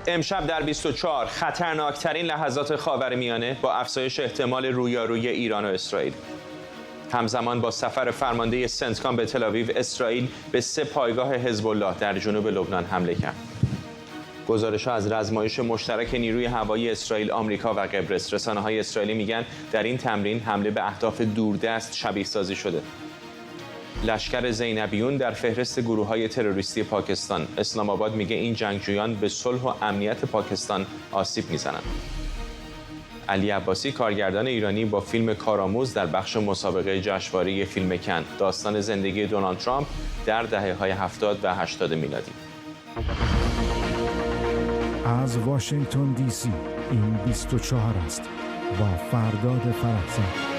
امشب در 24 خطرناکترین لحظات خاورمیانه با افزایش احتمال رویارویی ایران و اسرائیل. همزمان با سفر فرمانده سنتکام به تل‌آویو، اسرائیل به 3 پایگاه حزب الله در جنوب لبنان حمله کرد. گزارش‌ها از رزمایش مشترک نیروی هوایی اسرائیل، آمریکا و قبرس. رسانه‌های اسرائیلی میگن در این تمرین حمله به اهداف دوردست شبیه سازی شده. لشکر زینبیون در فهرست گروه‌های تروریستی پاکستان. اسلام آباد میگه این جنگجویان به صلح و امنیت پاکستان آسیب میزنند. علی عباسی، کارگردان ایرانی با فیلم کارآموز در بخش مسابقه جشنواره فیلم کن، داستان زندگی دونالد ترامپ در دهه‌های 70 و 80 میلادی. از واشنگتن دی سی این 24 است با فرداد فرحزاد.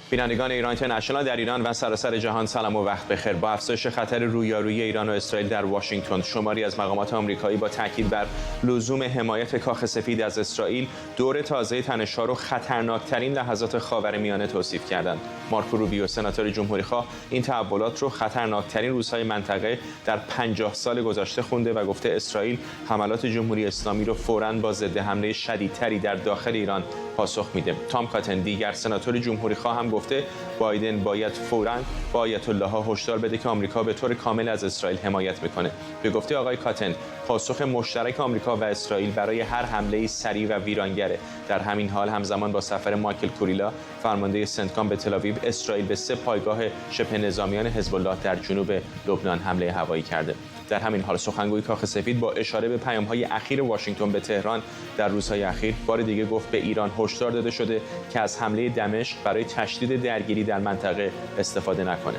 بینندگان ایران اینترنشنال در ایران و سراسر جهان سلام و وقت بخیر. با افزایش خطر رویارویی ایران و اسرائیل در واشنگتن، شماری از مقامات آمریکایی با تاکید بر لزوم حمایت کاخ سفید از اسرائیل، دور تازه تنش‌ها رو خطرناکترین لحظات خاورمیانه توصیف کردند. مارکو روبیو، سناتور جمهوری‌خواه، این تحولات رو خطرناکترین روزهای منطقه در 50 سال گذشته خونده و گفته اسرائیل حملات جمهوری اسلامی رو فوراً با ضد حمله شدیدتری در داخل ایران پاسخ میده. تام کاتن، دیگر سناتور جمهوری‌خواه، هم گفته بایدن باید فوراً با آیت الله‌ها هشدار بده که آمریکا به طور کامل از اسرائیل حمایت میکنه. به گفته آقای کاتن، پاسخ مشترک آمریکا و اسرائیل برای هر حمله سریع و ویرانگره. در همین حال همزمان با سفر مایکل کوریلا، فرمانده سنتکام به تل‌آویو، اسرائیل به 3 پایگاه شبه نظامیان حزب الله در جنوب لبنان حمله هوایی کرده. در همین حال سخنگوی کاخ سفید با اشاره به پیام‌های اخیر واشنگتن به تهران در روزهای اخیر بار دیگه گفت به ایران هشدار داده شده که از حمله دمشق برای تشدید درگیری در منطقه استفاده نکنه.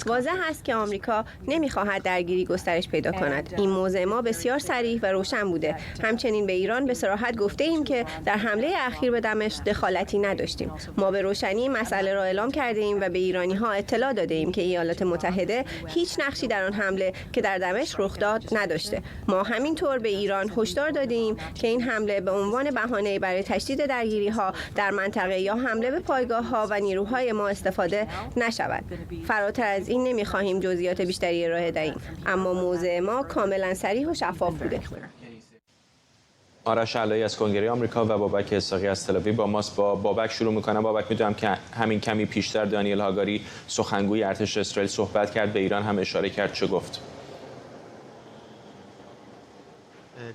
واضح است که آمریکا نمی‌خواهد درگیری گسترش پیدا کند. این موضع ما بسیار صریح و روشن بوده. همچنین به ایران به صراحت گفته ایم که در حمله اخیر به دمشق دخالتی نداشتیم. ما به روشنی مسئله را اعلام کرده ایم و به ایرانی‌ها اطلاع داده ایم که ایالات متحده هیچ نقشی در آن حمله که در دمشق رخ داد نداشته. ما همینطور به ایران هشدار داده ایم که این حمله به عنوان بهانه برای تشدید درگیری‌ها در منطقه یا حمله به پایگاه‌ها و نیروهای ما استفاده نشود. فراتر از این نمی‌خواهیم جزئیات بیشتری ارائه دهیم، اما موضع ما کاملا صریح و شفاف بوده. آرش علایی از کنگره آمریکا و بابک اسحاقی از تل‌آویو با ماست. با بابک شروع می‌کنم. بابک، می‌دونم که همین کمی پیشتر دانیل هاگاری، سخنگوی ارتش اسرائیل، صحبت کرد، به ایران هم اشاره کرد. چه گفت؟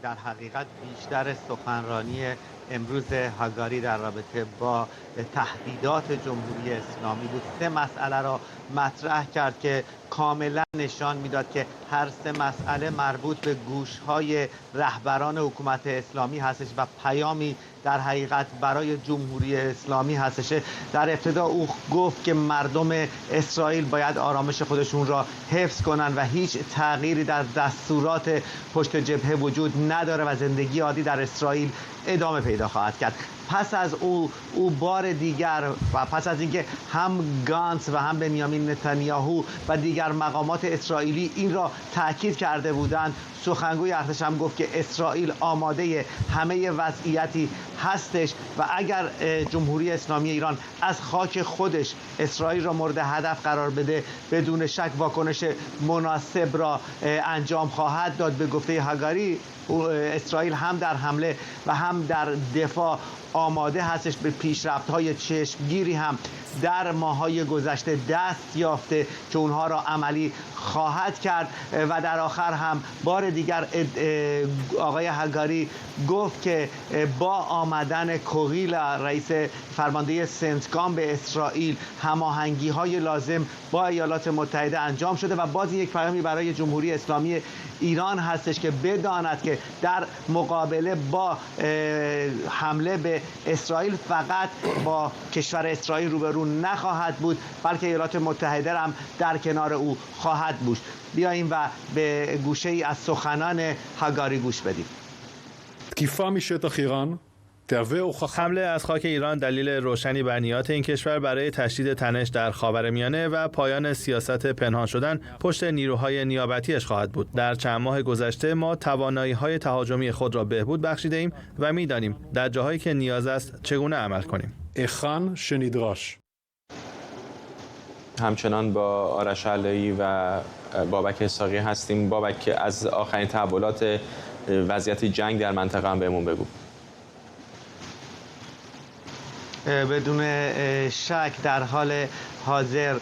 در حقیقت بیشتر سخنرانی امروز هاگاری در رابطه با تهدیدات جمهوری اسلامی بود. 3 مسئله را مطرح کرد که کاملا نشان میداد که هر 3 مسئله مربوط به گوش‌های رهبران حکومت اسلامی هستش و پیامی در حقیقت برای جمهوری اسلامی هستش. در ابتدا او گفت که مردم اسرائیل باید آرامش خودشون را حفظ کنند و هیچ تغییری در دستورات پشت جبهه وجود نداره و زندگی عادی در اسرائیل ادامه پیدا خواهد کرد. پس از او بار دیگر و پس از اینکه هم گانتس و هم بنیامین نتانیاهو و دیگر مقامات اسرائیلی این را تاکید کرده بودند، سخنگوی ارتش هم گفت که اسرائیل آماده همه وضعیتی هستش و اگر جمهوری اسلامی ایران از خاک خودش اسرائیل را مورد هدف قرار بده، بدون شک واکنش مناسب را انجام خواهد داد. به گفته هاگاری، اسرائیل هم در حمله و هم در دفاع آماده هستش. به پیشرفت‌های چشمگیری هم در ماه‌های گذشته دست یافته که اونها را عملی خواهد کرد. و در آخر هم بار دیگر آقای هاگاری گفت که با آمدن کوریل، رئیس فرمانده سنتکام به اسرائیل، هماهنگی‌های لازم با ایالات متحده انجام شده و باز یک پیامی برای جمهوری اسلامی ایران هستش که بداند که در مقابله با حمله به اسرائیل فقط با کشور اسرائیل روبرو نخواهد بود، بلکه ایالات متحده هم در کنار او خواهد بود. بیاییم و به گوشه‌ای از سخنان هاگاری گوش بدیم. تקיפה משטח ایران حمله از خاک ایران دلیل روشنی بر نیات این کشور برای تشدید تنش در خاورمیانه و پایان سیاست پنهان شدن پشت نیروهای نیابتیش خواهد بود. در چند ماه گذشته ما توانایی‌های تهاجمی خود را بهبود بخشیده‌ایم و می‌دانیم در جاهایی که نیاز است چگونه عمل کنیم. היכן שנדרש. همچنان با آرش علایی و بابک اسحاقی هستیم. بابک، از آخرین تحولات وضعیت جنگ در منطقه هم بهمون بگو. بدون شک در حال حاضر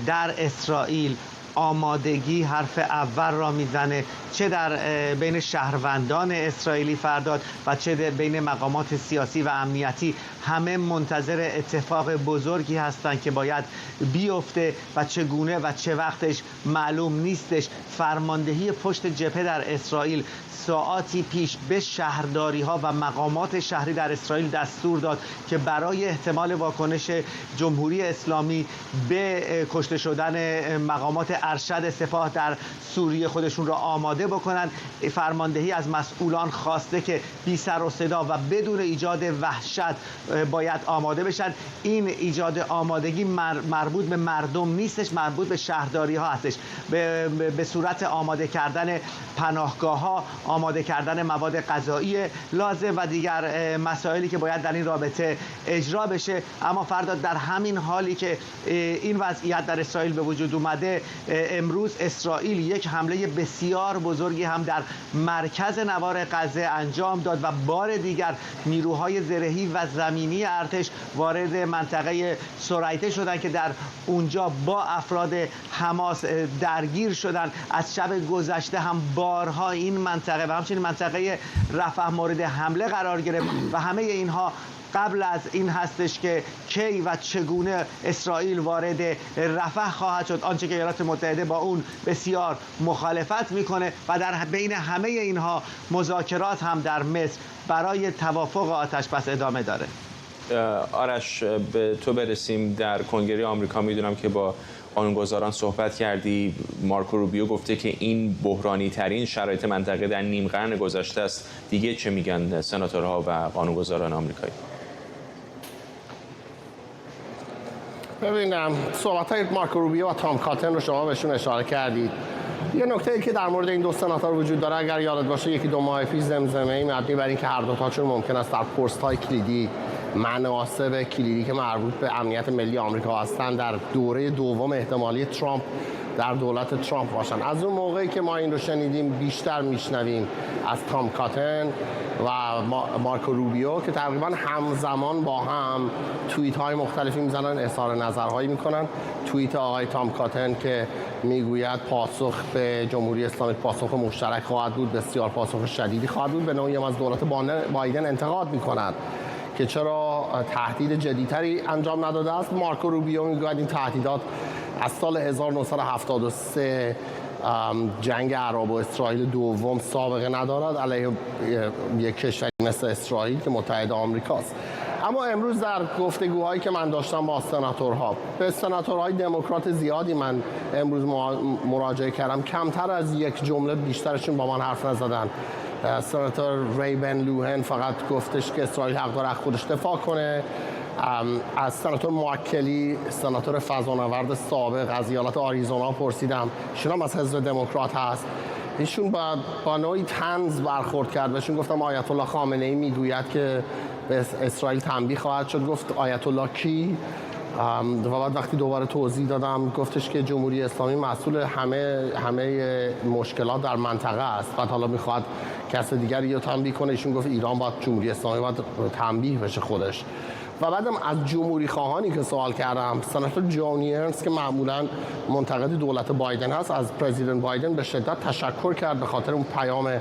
در اسرائیل آمادگی حرف اول را میزنه، چه در بین شهروندان اسرائیلی فرداد و چه بین مقامات سیاسی و امنیتی. همه منتظر اتفاق بزرگی هستند که باید بیفته و چگونه و چه وقتش معلوم نیستش. فرماندهی پشت جبهه در اسرائیل ساعاتی پیش به شهرداری ها و مقامات شهری در اسرائیل دستور داد که برای احتمال واکنش جمهوری اسلامی به کشته شدن مقامات ارشد سپاه در سوریه خودشون را آماده بکنن. فرماندهی از مسئولان خواسته که بی سر و صدا و بدون ایجاد وحشت باید آماده بشن. این ایجاد آمادگی مربوط به مردم نیستش، مربوط به شهرداری ها هستش، به صورت آماده کردن پناهگاه ها، آماده کردن مواد غذایی لازم و دیگر مسائلی که باید در این رابطه اجرا بشه. اما فرداد، در همین حالی که این وضعیت در اسرائیل به وجود اومده، امروز اسرائیل یک حمله بسیار بزرگی هم در مرکز نوار غزه انجام داد و بار دیگر نیروهای زرهی و زمینی ارتش وارد منطقه سوریته شدن که در اونجا با افراد حماس درگیر شدن. از شب گذشته هم بارها این منطقه و همچنین منطقه رفح مورد حمله قرار گرفت و همه اینها قبل از این هستش که کی و چگونه اسرائیل وارد رفح خواهد شد، آنچه که ایالات متحده با اون بسیار مخالفت میکنه و در بین همه اینها مذاکرات هم در مصر برای توافق آتش‌بس ادامه داره. آرش، به تو برسیم. در کنگره آمریکا میدونم که با قانونگذاران صحبت کردی. مارکو روبیو گفته که این بحرانی ترین شرایط منطقه در نیم قرن گذشته است. دیگه چه میگن سناتورها و قانونگذاران آمریکایی؟ ببینم صحبت‌های مارکو روبیو و تام کاتن رو شما بهشون اشاره کردید. یه نکته‌ای که در مورد این دو سناتور وجود داره، اگر یادت باشه یکی دو ماه پیش زمزمه‌ای مبنی بر اینکه هر دو تاشون ممکن است در پست‌های کلیدی، مناصب کلیدی که مربوط به امنیت ملی آمریکا هستند، در دوره دوم احتمالی ترامپ در دولت ترامپ باشن. از اون موقعی که ما این رو شنیدیم بیشتر میشنویم از تام کاتن و مارکو روبیو که تقریبا همزمان با هم توییت های مختلفی میزنن، اظهار نظرهایی میکنن. توییت آقای تام کاتن که میگوید پاسخ به جمهوری اسلامی پاسخ مشترک خواهد بود، بسیار پاسخ شدیدی خواهد بود، به نوعی از دولت بایدن انتقاد میکند که چرا تهدید جدیتری انجام نداده است. مارکو روبیو میگوید این تهدیدات از سال 1973 جنگ عرب و اسرائیل دوم سابقه ندارد علیه یک کشوری مثل اسرائیل که متحد آمریکاست. اما امروز در گفتگوهایی که من داشتم با سناتورها، به سناتورهای دموکرات زیادی من امروز مراجعه کردم، کمتر از یک جمله بیشترشون با من حرف نزدن. سناتور ری بن لوهن فقط گفتش که اسرائیل حق داره خودش دفاع کنه. از سناتور موکلی، سناتور فضانورد سابق از ایالت آریزونا پرسیدم، ایشون هم از حزب دموکرات هست. ایشون با نوعی طنز برخورد کرد. بهشون گفتم آیت الله خامنه‌ای میگوید که به اسرائیل تنبیه خواهد شد. گفت آیت الله کی؟ و بعد وقتی دوباره توضیح دادم گفتش که جمهوری اسلامی مسئول همه مشکلات در منطقه است. بعد حالا میخواد کس دیگری رو تنبیه کنه. ایشون گفت ایران باید، جمهوری اسلامی باید تنبیه بشه خودش. و بعدم از جمهوری خواهانی که سوال کردم، سناتور جون ارنست که معمولا منتقد دولت بایدن هست، از پرزیدنت بایدن به شدت تشکر کرد به خاطر اون پیام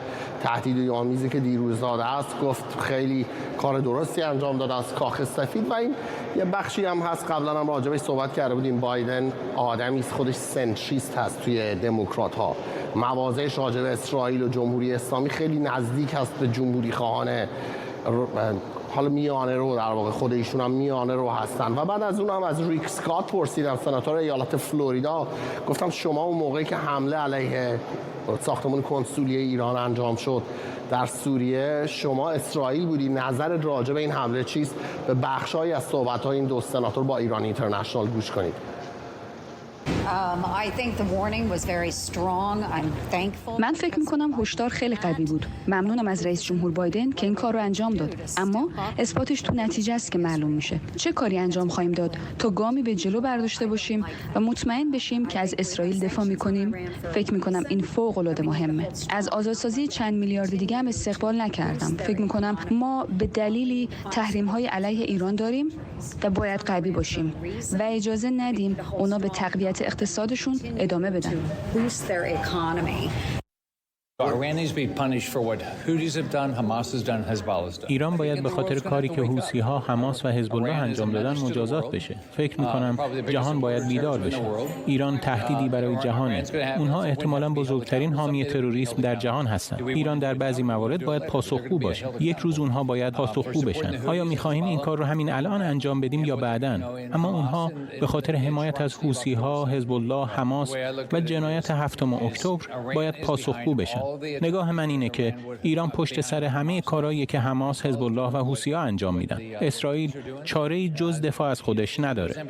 تهدیدآمیزی که دیروز داده است. گفت خیلی کار درستی انجام داده است کاخ سفید. و این یه بخشی هم هست، قبلا هم راجع بهش صحبت کرده بودیم، بایدن آدمی است خودش سنتریست هست توی دموکرات ها. مواضعش راجع به اسرائیل و جمهوری اسلامی خیلی نزدیک هست به جمهوری خواهان حالا میانه رو، در واقع خود ایشون هم میانه رو هستن. و بعد از اون هم از ریک اسکات پرسیدم، سناتور ایالت فلوریدا. گفتم شما اون موقعی که حمله علیه ساختمان کنسولی ایران انجام شد در سوریه، شما اسرائیل بودی، نظر راجع به این حمله چیست؟ به بخشایی از صحبت‌های این دو سناتور با ایران اینترنشنال گوش کنید. من فکر می‌کنم هشدار خیلی قوی بود. ممنونم از رئیس جمهور بایدن که این کار رو انجام داد. اما اثباتش تو نتیجه است که معلوم میشه. چه کاری انجام خواهیم داد تا گامی به جلو برداشته باشیم و مطمئن بشیم که از اسرائیل دفاع می‌کنیم؟ فکر می‌کنم این فوق‌العاده مهمه. از آزادسازی چند میلیارد دیگه هم استقبال نکردم. فکر می‌کنم ما به دلیلی تحریم‌های علیه ایران داریم و باید قوی باشیم و اجازه ندیم اونا به تقویت اقتصادشون ادامه بدن. ایران باید به خاطر کاری که حوثی‌ها، حماس و حزب الله انجام دادن مجازات بشه. فکر می‌کنم جهان باید بیدار بشه. ایران تهدیدی برای جهانه. اونها احتمالاً بزرگترین حامی تروریسم در جهان هستند. ایران در بعضی موارد باید پاسخگو باشه. یک روز اونها باید پاسخگو بشن. آیا می‌خواهیم این کار رو همین الان انجام بدیم یا بعداً؟ اما اونها به خاطر حمایت از حوثی‌ها، حزب الله، حماس و جنایت 7 اکتبر باید پاسخگو بشن. نگاه من اینه که ایران پشت سر همه کارهایی که حماس، حزب الله و حوثی‌ها انجام میدن. اسرائیل چاره‌ای جز دفاع از خودش نداره.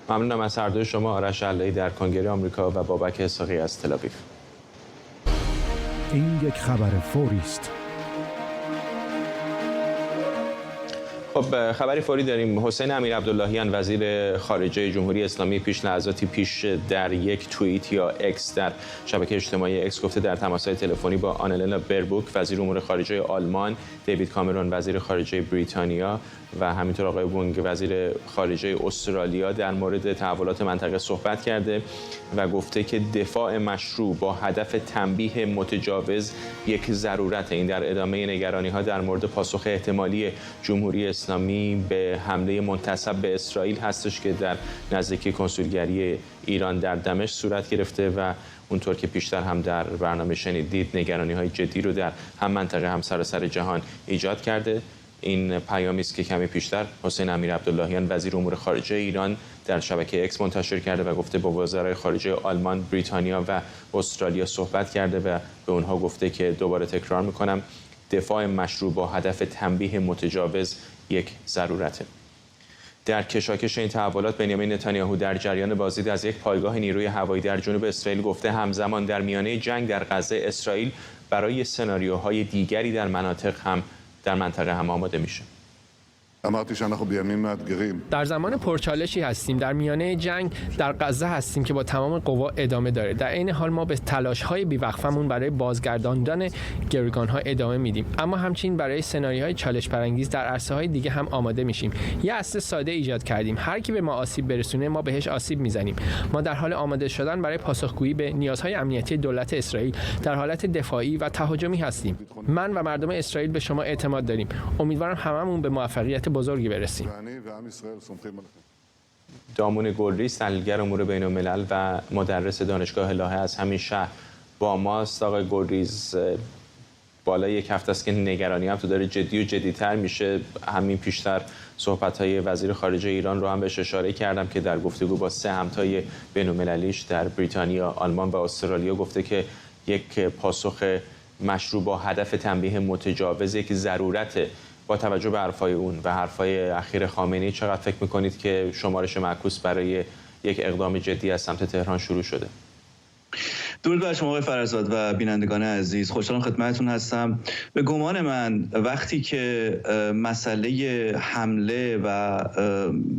ممنونم از هر دوی شما، آرش علایی در کنگره آمریکا و بابک اسحاقی از تل‌آویو. این یک خبر فوری است. خب خبری فوری داریم. حسین امیرعبداللهیان وزیر خارجه جمهوری اسلامی پیش لحظاتی پیش در یک توییت یا اکس در شبکه اجتماعی اکس گفته در تماس‌های تلفنی با آنلنا بربوک وزیر امور خارجه آلمان، دیوید کامرون وزیر خارجه بریتانیا و همینطور آقای وونگ وزیر خارجه استرالیا در مورد تحولات منطقه صحبت کرده و گفته که دفاع مشروع با هدف تنبیه متجاوز یک ضرورت. این در ادامه نگرانی‌ها در مورد پاسخ احتمالی جمهوری اسلامی به حمله منتسب به اسرائیل هستش که در نزدیکی کنسولگری ایران در دمشق صورت گرفته و اونطور که پیشتر هم در برنامه شنیدید نگرانی‌های جدی رو در هم منطقه هم سراسر جهان ایجاد کرده. این پیامی است که کمی پیشتر حسین امیرعبداللهیان وزیر امور خارجه ایران در شبکه اکس منتشر کرده و گفته با وزرای خارجه آلمان، بریتانیا و استرالیا صحبت کرده و به اونها گفته که دوباره تکرار میکنم دفاع مشروع با هدف تنبیه متجاوز یک ضرورته. در کشاکش این تحولات بنیامین نتانیاهو در جریان بازدید از یک پایگاه نیروی هوایی در جنوب اسرائیل گفته همزمان در میانه جنگ در غزه اسرائیل برای سناریوهای دیگری در منطقه هم آماده میشه. در زمان پرچالشی هستیم، در میانه جنگ در غزه هستیم که با تمام قوا ادامه داره. در این حال ما به تلاش‌های بی‌وقفمون برای بازگرداندن گروگان‌ها ادامه میدیم، اما همچنین برای سناریوهای چالش برانگیز در عرصه‌های دیگه هم آماده میشیم. یه اصل ساده ایجاد کردیم: هر کی به ما آسیب برسونه ما بهش آسیب میزنیم. ما در حال آماده شدن برای پاسخگویی به نیازهای امنیتی دولت اسرائیل در حالت دفاعی و تهاجمی هستیم. من و مردم اسرائیل به شما اعتماد داریم. امیدوارم هممون به موفقیت بزرگی برسیم. دامون گلریز، تحلیلگر امور بین‌الملل و مدرس دانشگاه لاهه از همین شهر با ماست. آقای گلریز، بالای یک هفته است که نگرانی هم تو داره جدی و جدی‌تر میشه. همین پیشتر صحبت‌های وزیر خارجه ایران رو هم بهش اشاره کردم که در گفتگو با 3 همتای بین‌المللیش در بریتانیا، آلمان و استرالیا گفته که یک پاسخ مشروع با هدف تنبیه متجاوز یک ضرورته. با توجه به حرفای اون و حرفای اخیر خامنه‌ای چقدر فکر می‌کنید که شمارش معکوس برای یک اقدام جدی از سمت تهران شروع شده؟ درود بر شما آقای فرزاد و بینندگان عزیز، خوشحالم خدمتتون هستم. به گمان من وقتی که مسئله حمله و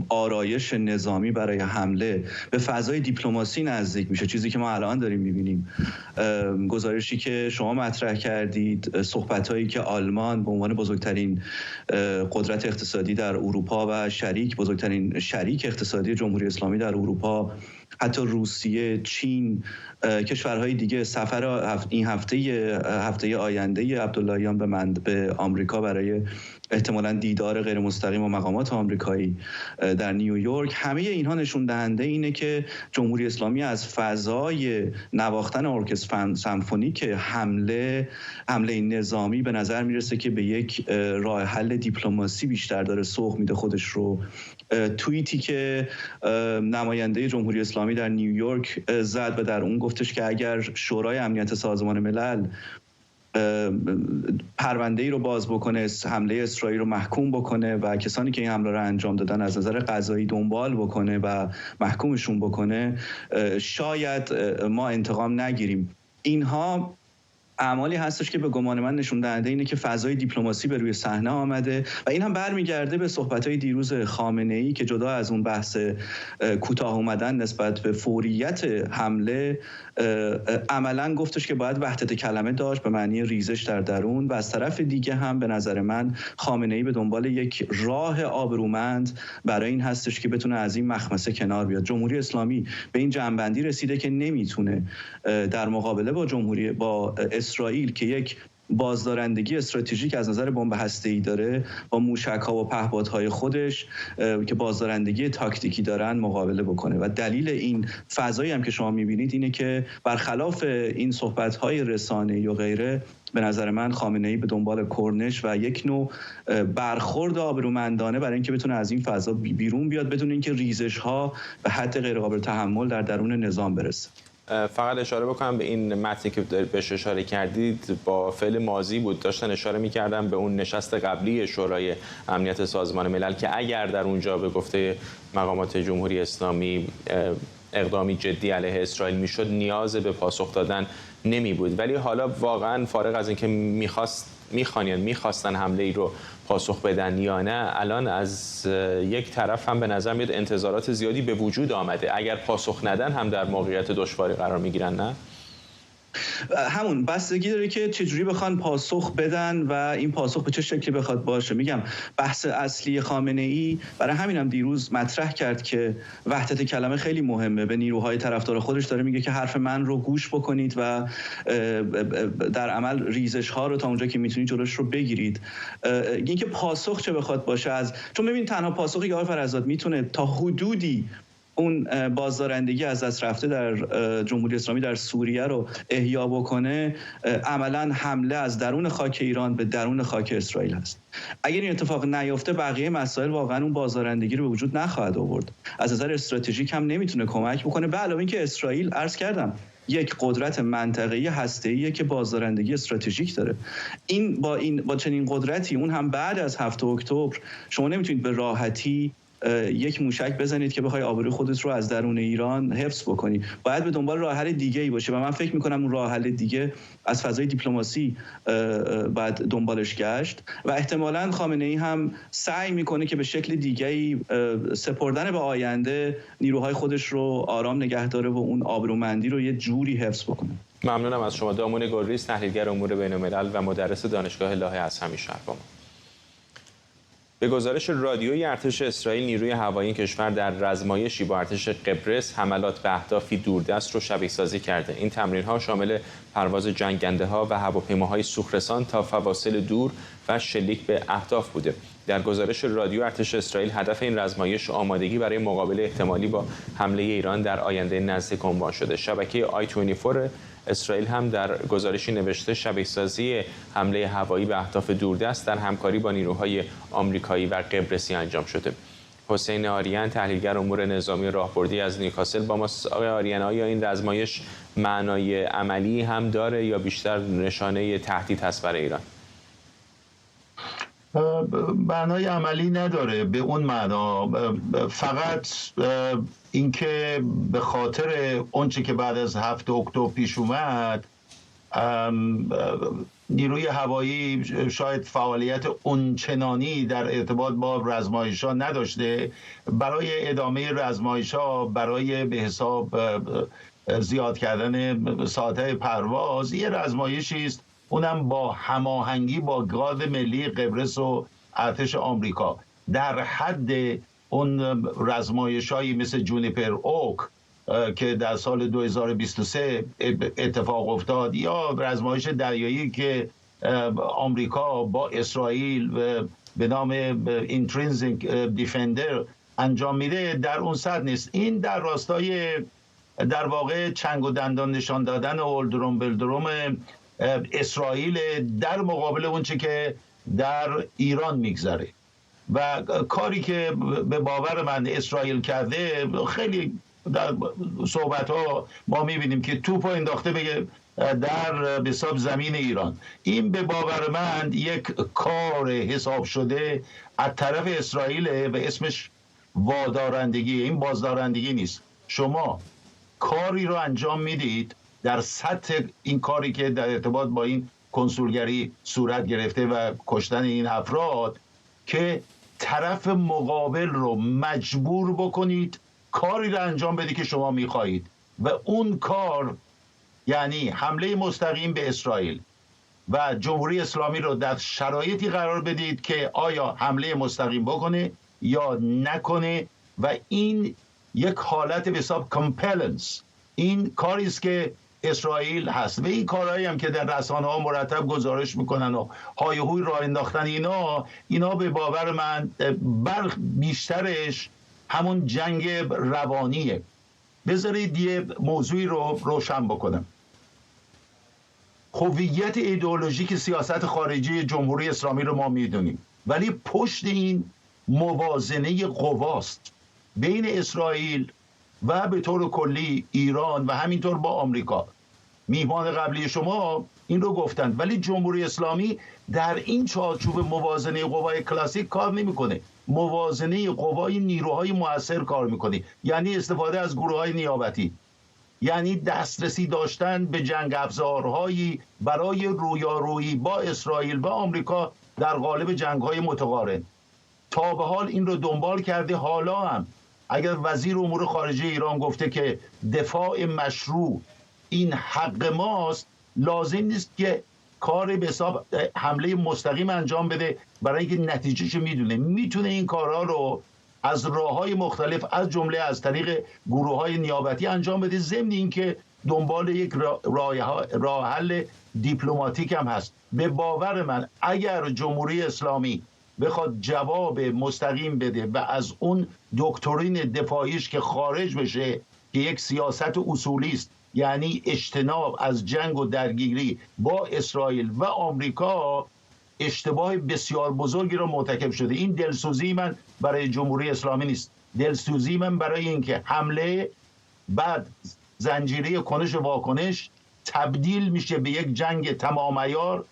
آرایش نظامی برای حمله به فضای دیپلماسی نزدیک میشه، چیزی که ما الان داریم میبینیم، گزارشی که شما مطرح کردید، صحبت‌هایی که آلمان به عنوان بزرگترین قدرت اقتصادی در اروپا و بزرگترین شریک اقتصادی جمهوری اسلامی در اروپا، حتی روسیه، چین، کشورهای دیگه سفر این هفته آینده عبداللهیان به آمریکا برای احتمالاً دیدار غیر مستقیم با مقامات آمریکایی در نیویورک، همه اینها نشون دهنده اینه که جمهوری اسلامی از فضای نواختن ارکستر سمفونیک حمله نظامی به نظر میرسه که به یک راه حل دیپلماسی بیشتر داره سوق میده خودش رو. توییتی که نماینده جمهوری اسلامی در نیویورک زد و در اون گفتش که اگر شورای امنیت سازمان ملل پرونده‌ای رو باز بکنه، حمله اسرائیل رو محکوم بکنه و کسانی که این حمله رو انجام دادن از نظر قضایی دنبال بکنه و محکومشون بکنه، شاید ما انتقام نگیریم. اینها اعمالی هستش که به گمان من نشون دهنده اینه که فضای دیپلماسی به روی صحنه آمده و این هم برمیگرده به صحبت‌های دیروز خامنه‌ای که جدا از اون بحث کوتاه اومدن نسبت به فوریت حمله، عملاً گفتش که باید وحدت کلمه داشت به معنی ریزش در درون، و از طرف دیگه هم به نظر من خامنه‌ای به دنبال یک راه آبرومند برای این هستش که بتونه از این مخمسه کنار بیاد. جمهوری اسلامی به این جنبندی رسیده که نمیتونه در مقابله با اسرائیل که یک بازدارندگی استراتژیک از نظر بمب هسته‌ای داره، با موشک‌ها و پهپادهای خودش که بازدارندگی تاکتیکی دارن مقابله بکنه. و دلیل این فضایی هم که شما می‌بینید اینه که برخلاف این صحبت‌های رسانه‌ای و غیره، به نظر من خامنه‌ای به دنبال کرنش و یک نوع برخورد آبرومندانه برای اینکه بتونه از این فضا بیرون بیاد بدون اینکه ریزش‌ها به حد غیرقابل تحمل در درون نظام برسه. فقط اشاره بکنم به این متنی که بهش اشاره کردید با فعل ماضی بود، داشتن اشاره می‌کردن به اون نشست قبلی شورای امنیت سازمان ملل که اگر در اونجا به گفته مقامات جمهوری اسلامی اقدامی جدی علیه اسرائیل میشد، نیاز به پاسخ دادن نمی بود. ولی حالا واقعا فارغ از اینکه میخواستن حمله ای رو پاسخ بدن یا نه، الان از یک طرف هم به نظر میاد انتظارات زیادی به وجود آمده. اگر پاسخ ندن هم در موقعیت دشواری قرار میگیرن. نه همون بستگی داره که چجوری بخوان پاسخ بدن و این پاسخ به چه شکلی بخواد باشه. میگم بحث اصلی خامنه‌ای برای همینم دیروز مطرح کرد که وحدت کلمه خیلی مهمه. به نیروهای طرفدار خودش داره میگه که حرف من رو گوش بکنید و در عمل ریزش ها رو تا اونجا که میتونید جلوش رو بگیرید. اینکه پاسخ چه بخواد باشه چون ببین تنها پاسخی که آقای فرزاد میتونه تا حدودی اون بازدارندگی از دست رفته در جمهوری اسلامی در سوریه رو احیا بکنه، عملاً حمله از درون خاک ایران به درون خاک اسرائیل هست. اگر این اتفاق نیفته، بقیه مسائل واقعاً اون بازدارندگی رو به وجود نخواهد آورد. از نظر استراتژیک هم نمیتونه کمک بکنه. به علاوه اینکه اسرائیل، عرض کردم، یک قدرت منطقه‌ای هسته‌ایه که بازدارندگی استراتژیک داره. با چنین قدرتی، اون هم بعد از 7 اکتبر، شما نمیتونید به راحتی یک موشک بزنید که بخوای آبروی خودت رو از درون ایران حفظ بکنی. باید به دنبال راه حل دیگه‌ای باشه و من فکر می‌کنم اون راه حل دیگه از فضای دیپلماسی باید دنبالش گشت و احتمالاً خامنه‌ای هم سعی می‌کنه که به شکل دیگه‌ای سپردن به آینده نیروهای خودش رو آرام نگه داره و اون آبرومندی رو یه جوری حفظ بکنه. ممنونم از شما. دامون گلریز، تحلیلگر امور بین‌الملل و مدرس دانشگاه لاهه از همیشه با ما. به گزارش رادیویی ارتش اسرائیل، نیروی هوایی کشور در رزمایشی با ارتش قبرس حملات به اهدافی دوردست رو شبیه‌سازی کرده. این تمرین‌ها شامل پرواز جنگنده‌ها و هواپیماهای سوخرسان تا فواصل دور و شلیک به اهداف بوده. در گزارش رادیو ارتش اسرائیل، هدف این رزمایش آمادگی برای مقابله احتمالی با حمله ایران در آینده نزدیک عنوان شده. شبکه I24 اسرائیل هم در گزارشی نوشته شبیه‌سازی حمله هوایی به اهداف دوردست در همکاری با نیروهای آمریکایی و قبرسی انجام شده. حسین آریان، تحلیلگر امور نظامی راهبردی از نیوکاسل با ماست. آقای آریان، آیا این رزمایش معنای عملی هم داره یا بیشتر نشانه تهدید هست برای ایران؟ معنای عملی نداره به اون معنا، فقط اینکه به خاطر اونچه که بعد از 7 اکتبر پیش اومد، نیروی هوایی شاید فعالیت اونچنانی در ارتباط با رزمایش‌ها نداشته. برای ادامه رزمایش‌ها، برای به حساب زیاد کردن ساعت‌های پرواز، یه رزمایشی است، اونم با هماهنگی با گارد ملی قبرس و ارتش آمریکا، در حد اون رزمایش‌هایی مثل جونیپر اوک که در سال 2023 اتفاق افتاد، یا رزمایش دریایی که آمریکا با اسرائیل به نام اینترینسیک دیفندر انجام میده، در اون سطح نیست. این در راستای در واقع چنگ و دندان نشان دادن اولدروم بلدروم اسرائیل در مقابل اونچه که در ایران میگذره و کاری که به باور من اسرائیل کرده. خیلی در صحبت ها ما میبینیم که توپ انداخته در به حساب زمین ایران. این به باور من یک کار حساب شده از طرف اسرائیل و اسمش وادارندگی، این بازدارندگی نیست. شما کاری رو انجام میدید در سطح این کاری که در ارتباط با این کنسولگری صورت گرفته و کشتن این افراد که طرف مقابل رو مجبور بکنید کاری رو انجام بده که شما میخواهید و اون کار یعنی حمله مستقیم به اسرائیل و جمهوری اسلامی رو در شرایطی قرار بدید که آیا حمله مستقیم بکنه یا نکنه و این یک حالت به حساب کامپلنس، این کاری است که اسرائیل هست و این کارهایی هم که در رسانه‌ها مرتب گزارش میکنن و هایهوی راه انداختن اینا به باور من بیشترش همون جنگ روانیه. بذارید یه موضوعی رو روشن بکنم. هویت ایدئولوژیک سیاست خارجی جمهوری اسلامی رو ما میدونیم، ولی پشت این موازنه قواست بین اسرائیل و به طور کلی ایران و همینطور با آمریکا. میهمان قبلی شما این رو گفتند، ولی جمهوری اسلامی در این چارچوب موازنه قوای کلاسیک کار نمیکنه. موازنه قوای نیروهای مؤثر کار میکنه، یعنی استفاده از گروه‌های نیابتی، یعنی دسترسی داشتن به جنگ افزارهایی برای رویارویی با اسرائیل و آمریکا در قالب جنگ‌های متقارن. تا به حال این رو دنبال کرده. حالا هم اگر وزیر امور خارجه ایران گفته که دفاع مشروع این حق ماست، لازم نیست که کار به حساب حمله مستقیم انجام بده، برای اینکه نتیجهش میتونه این کارها رو از راه‌های مختلف از جمله از طریق گروه‌های نیابتی انجام بده، ضمن اینکه دنبال یک راه حل دیپلماتیک هم هست. به باور من اگر جمهوری اسلامی بخواد جواب مستقیم بده و از اون دکترین دفاعیش که خارج بشه که یک سیاست اصولی است، یعنی اجتناب از جنگ و درگیری با اسرائیل و آمریکا، اشتباه بسیار بزرگی رو مرتکب شده. این دلسوزی من برای جمهوری اسلامی نیست، دلسوزی من برای اینکه حمله بعد زنجیره کنش و واکنش تبدیل میشه به یک جنگ تمام عیار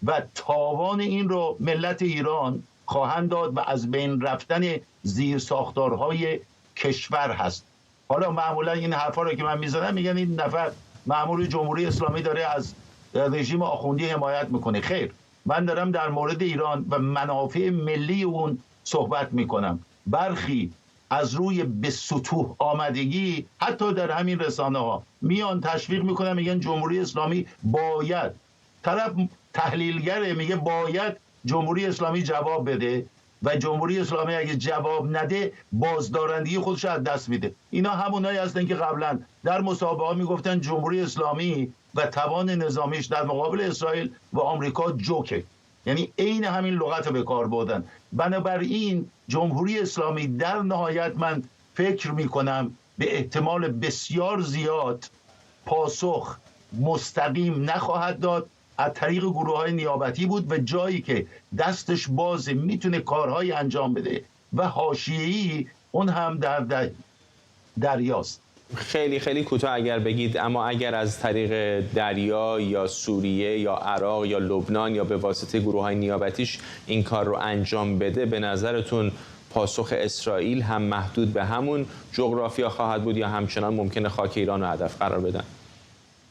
و تاوان این رو ملت ایران خواهند داد و از بین رفتن زیر ساختارهای کشور هست. حالا معمولا این حرفا رو که من میزنم میگن این نفر مأمور جمهوری اسلامی داره از رژیم آخوندی حمایت میکنه. خیر، من دارم در مورد ایران و منافع ملی اون صحبت میکنم. برخی از روی به سطوح آمدگی حتی در همین رسانه ها میان تشویق میکنن، میگن جمهوری اسلامی باید، طرف تحلیلگره میگه باید جمهوری اسلامی جواب بده و جمهوری اسلامی اگه جواب نده بازدارندگی خودش از دست میده. اینا همونایی هستن که قبلا در مسابقه ها میگفتن جمهوری اسلامی و توان نظامیش در مقابل اسرائیل و آمریکا جوکه، یعنی عین همین لغت به کار بردن. بنابراین جمهوری اسلامی در نهایت من فکر میکنم به احتمال بسیار زیاد پاسخ مستقیم نخواهد داد، از طریق گروه‌های نیابتی بود و جایی که دستش بازه میتونه کارهای انجام بده و حاشیه‌ای اون هم در دریاست. خیلی خیلی کوتاه اگر بگید، اما اگر از طریق دریا یا سوریه یا عراق یا لبنان یا به واسطه گروه‌های نیابتیش این کار رو انجام بده، به نظرتون پاسخ اسرائیل هم محدود به همون جغرافیا خواهد بود یا همچنان ممکنه خاک ایران رو هدف قرار بدن؟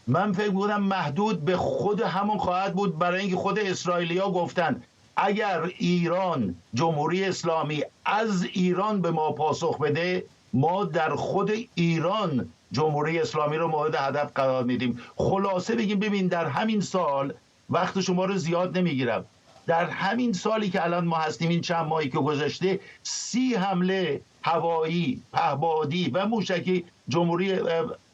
من فکر می‌کنم محدود به خود همون خواهد بود، برای اینکه خود اسرائیلی‌ها گفتن اگر ایران، جمهوری اسلامی از ایران به ما پاسخ بده، ما در خود ایران جمهوری اسلامی رو مورد هدف قرار میدیم. خلاصه بگیم ببین در همین سال، وقت شما رو زیاد نمیگیرم، در همین سالی که الان ما هستیم، این چند ماهی که گذشته، 30 حمله هوایی، پهپادی و موشکی جمهوری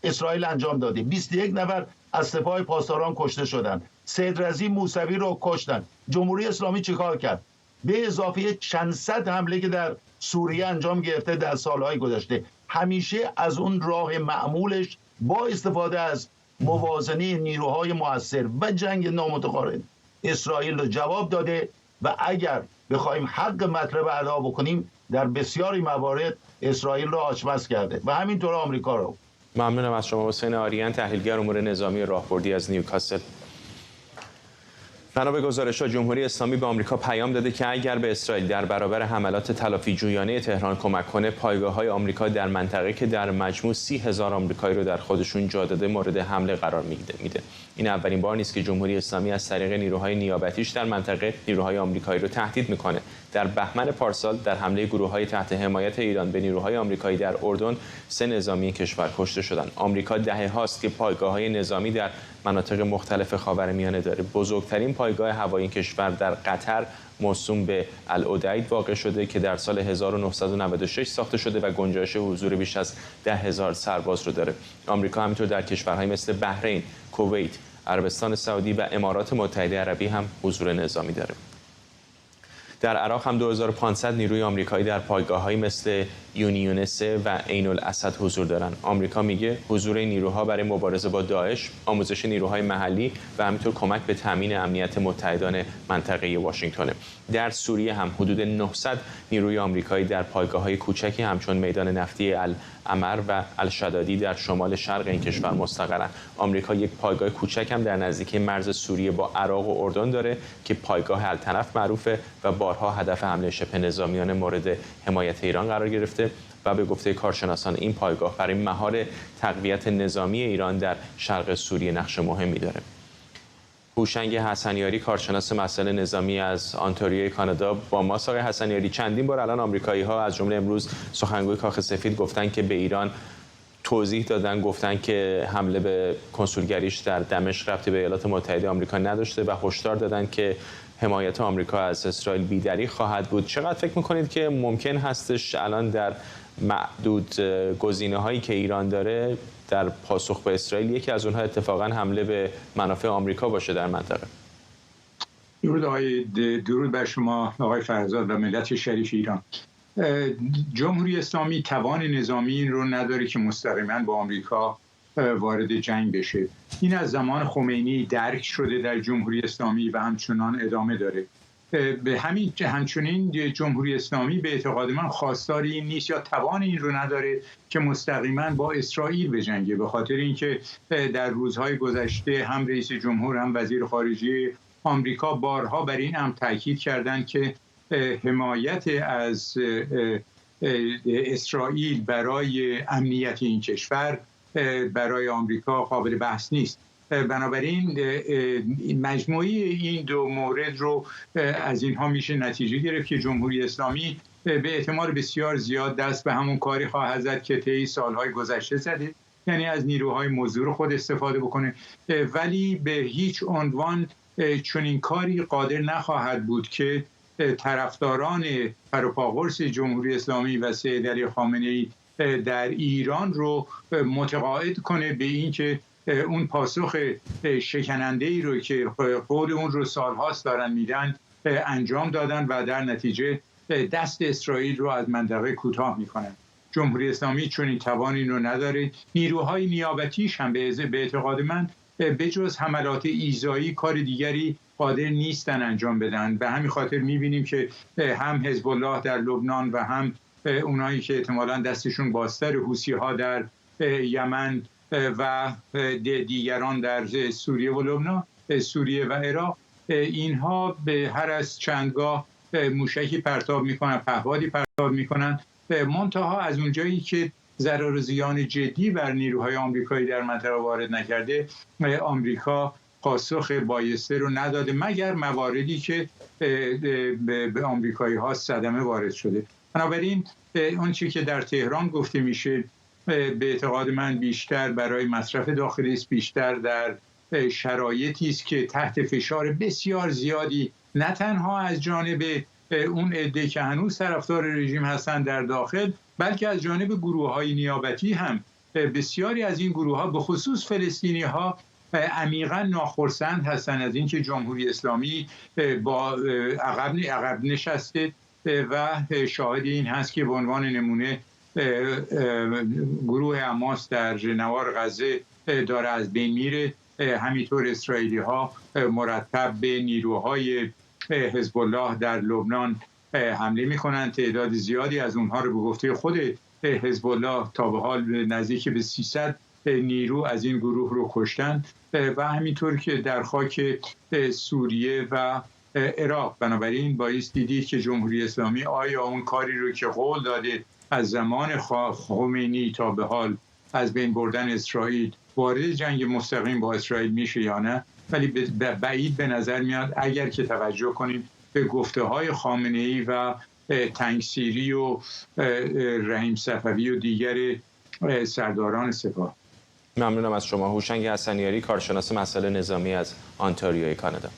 اسرائیل انجام داده. 21 نفر از سپاه پاسداران کشته شدند. سید رضی موسوی رو کشتن. جمهوری اسلامی چیکار کرد؟ به اضافه چند صد حمله که در سوریه انجام گرفته در سالهای گذشته، همیشه از اون راه معمولش با استفاده از موازنه نیروهای مؤثر و جنگ نامتقارن اسرائیل رو جواب داده و اگر بخوایم حق مطلب ادا بکنیم در بسیاری موارد اسرائیل رو آچمز کرده و همینطور آمریکا رو. ممنونم از شما حسین آریان، تحلیلگر امور نظامی راهبردی از نیوکاسل. بنا به گزارش‌ها جمهوری اسلامی به آمریکا پیام داده که اگر به اسرائیل در برابر حملات تلافی جویانه تهران کمک کنه، پایگاه‌های آمریکا در منطقه که در مجموع 30,000 آمریکایی رو در خودشون جا داده مورد حمله قرار میده. این اولین بار نیست که جمهوری اسلامی از طریق نیروهای نیابتیش در منطقه نیروهای آمریکایی رو تهدید میکنه. در بهمن پارسال در حمله گروه‌های تحت حمایت ایران به نیروهای آمریکایی در اردن 3 نظامی کشور کشته شدند. آمریکا دهه‌هاست که پایگاه‌های نظامی در مناطق مختلف خاورمیانه داره. بزرگترین پایگاه هوایی کشور در قطر موسوم به العدید واقع شده که در سال 1996 ساخته شده و گنجایش حضور بیش از 10,000 سرباز رو داره. آمریکا همینطور در کشورهای مثل بحرین، کویت، عربستان سعودی و امارات متحده عربی هم حضور نظامی داره. در عراق هم 2500 نیروی آمریکایی در پایگاه‌هایی مثل یونیونسه و عین الاسد حضور دارند. آمریکا میگه حضور این نیروها برای مبارزه با داعش، آموزش نیروهای محلی و همینطور کمک به تامین امنیت متحدان منطقه واشنگتن. در سوریه هم حدود 900 نیروی آمریکایی در پایگاه‌های کوچکی همچون میدان نفتی العمر و الشدادی در شمال شرق این کشور مستقرند. آمریکا یک پایگاه کوچک هم در نزدیکی مرز سوریه با عراق و اردن داره که پایگاه الطنف معروفه و بارها هدف حمله شبه نظامیان مورد حمایت ایران قرار گرفته و به گفته کارشناسان این پایگاه برای مهار تقویت نظامی ایران در شرق سوریه نقش مهمی داره. هوشنگ حسنیاری، کارشناس مسائل نظامی از آنتاریوی کانادا با ماست. آقای حسنیاری، چندین بار الان آمریکایی‌ها از جمله امروز سخنگوی کاخ سفید گفتن که به ایران توضیح دادن، گفتن که حمله به کنسولگریش در دمشق ربطی به ایالات متحده آمریکا نداشته و هشدار دادن که حمایت آمریکا از اسرائیل بی‌دریغ خواهد بود. چقدر فکر می‌کنید که ممکن هستش الان در معدود گزینه‌هایی که ایران داره در پاسخ به اسرائیل یکی از اونها اتفاقا حمله به منافع آمریکا باشه در منطقه؟ درود بر شما آقای فرزاد و ملت شریف ایران. جمهوری اسلامی توان نظامی این رو نداره که مستقیما با آمریکا وارد جنگ بشه. این از زمان خمینی درک شده در جمهوری اسلامی و همچنان ادامه داره. به همچنین جمهوری اسلامی به اعتقاد من خواستار این نیست یا توان این رو نداره که مستقیما با اسرائیل بجنگه، به خاطر اینکه در روزهای گذشته هم رئیس جمهور هم وزیر خارجه آمریکا بارها بر این هم تاکید کردند که حمایت از اسرائیل برای امنیت این کشور برای آمریکا قابل بحث نیست. بنابراین مجموعی این دو مورد رو از اینها میشه نتیجه گرفت که جمهوری اسلامی به احتمال بسیار زیاد دست به همون کاری خواهد زد که طی سالهای گذشته زده، یعنی از نیروهای مزدور خود استفاده بکنه، ولی به هیچ عنوان چنین کاری قادر نخواهد بود که طرفداران پروپاگورس جمهوری اسلامی و سید علی خامنه‌ای در ایران رو متقاعد کنه به این که اون پاسخ شکننده‌ای رو که قول اون رو سالهاست دارن میدن انجام دادن و در نتیجه دست اسرائیل رو از منطقه کوتاه میکنن. جمهوری اسلامی چون این توانی رو نداره. نیروهای نیابتیش هم به اعتقاد من به جز حملات ایذایی کار دیگری قادر نیستن انجام بدن. به همین خاطر میبینیم که هم حزب الله در لبنان و هم اونایی که احتمالاً دستشون بازتر حوثی‌ها در یمن و دیگران در سوریه و لبنان، سوریه و عراق، اینها به هر از چندگاه موشکی پرتاب میکنن، پهپادی پرتاب میکنن، منتها از اونجایی که ضرر و زیان جدی بر نیروهای آمریکایی در منطقه وارد نکرده، آمریکا پاسخ بایسته رو نداده مگر مواردی که به آمریکایی ها صدمه وارد شده. بنابراین اون چی که در تهران گفته میشه به اعتقاد من بیشتر برای مصرف داخلی است، بیشتر در شرایطی است که تحت فشار بسیار زیادی نه تنها از جانب اون عده که هنوز طرفدار رژیم هستند در داخل، بلکه از جانب گروه‌های نیابتی هم. بسیاری از این گروه‌ها به خصوص فلسطینی‌ها عمیقاً ناخرسند هستند از اینکه جمهوری اسلامی با عقب نشسته و شاهد این هست که به عنوان نمونه گروه حماس در نوار غزه داره از بین میره، همینطور اسرائیلی ها مرتب به نیروهای حزب الله در لبنان حمله میکنن. تعداد زیادی از اونها رو به گفته خود حزب الله تا به حال نزدیک به 300 نیرو از این گروه رو کشتن و همینطور که در خاک سوریه و عراق. بنابراین باعث دیدید که جمهوری اسلامی آیا اون کاری رو که قول داده از زمان خمینی تا به حال از بین بردن اسرائیل وارد جنگ مستقیم با اسرائیل میشه یا نه. ولی بعید به نظر میاد اگر که توجه کنیم به گفته‌های خامنه‌ای و تنگسیری و رحیم صفوی و دیگر سرداران سپاه. ممنونم از شما. هوشنگ حسنیاری، کارشناس مسائل نظامی از آنتاریوی کانادا.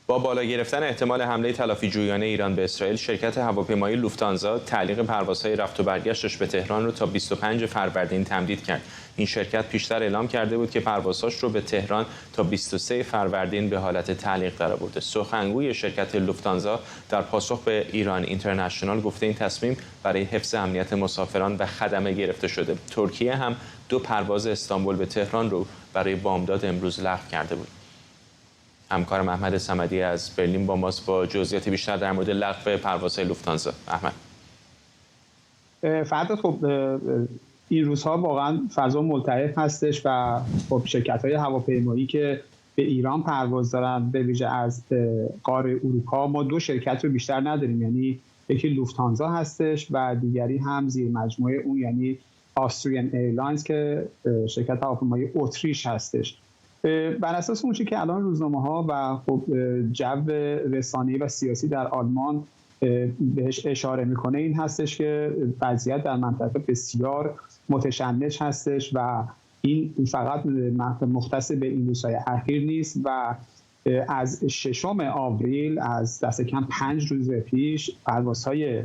با بالا گرفتن احتمال حمله تلافی‌جویانه ایران به اسرائیل، شرکت هواپیمایی لوفتانزا تعلیق پروازهای رفت و برگشتش به تهران رو تا 25 فروردین تمدید کرد. این شرکت پیشتر اعلام کرده بود که پروازهاش رو به تهران تا 23 فروردین به حالت تعلیق درآورده. سخنگوی شرکت لوفتانزا در پاسخ به ایران اینترنشنال گفته این تصمیم برای حفظ امنیت مسافران و خدمه گرفته شده. ترکیه هم 2 پرواز استانبول به تهران رو برای بامداد امروز لغو کرده بود. همکارم احمد صمدی از برلین با ماست با جزئیات بیشتر در مورد لغو پروازهای لوفتانزا. احمد. فردا خب این روزها واقعا فضا ملتهب هستش و خب شرکت‌های هواپیمایی که به ایران پرواز دارن به ویژه از قاره اروپا، ما 2 شرکت رو بیشتر نداریم، یعنی یکی لوفتانزا هستش و دیگری هم زیر مجموعه اون یعنی آستریان ایرلاینز که شرکت هواپیمایی اتریش هستش. بر اساس اون چیزی که الان روزنامه‌ها و خب جو رسانه‌ای و سیاسی در آلمان بهش اشاره میکنه این هستش که وضعیت در منطقه بسیار متشنج هستش و این فقط مختص به این روزهای اخیر نیست و از 6 آوریل از دست کم 5 روز پیش پروازهای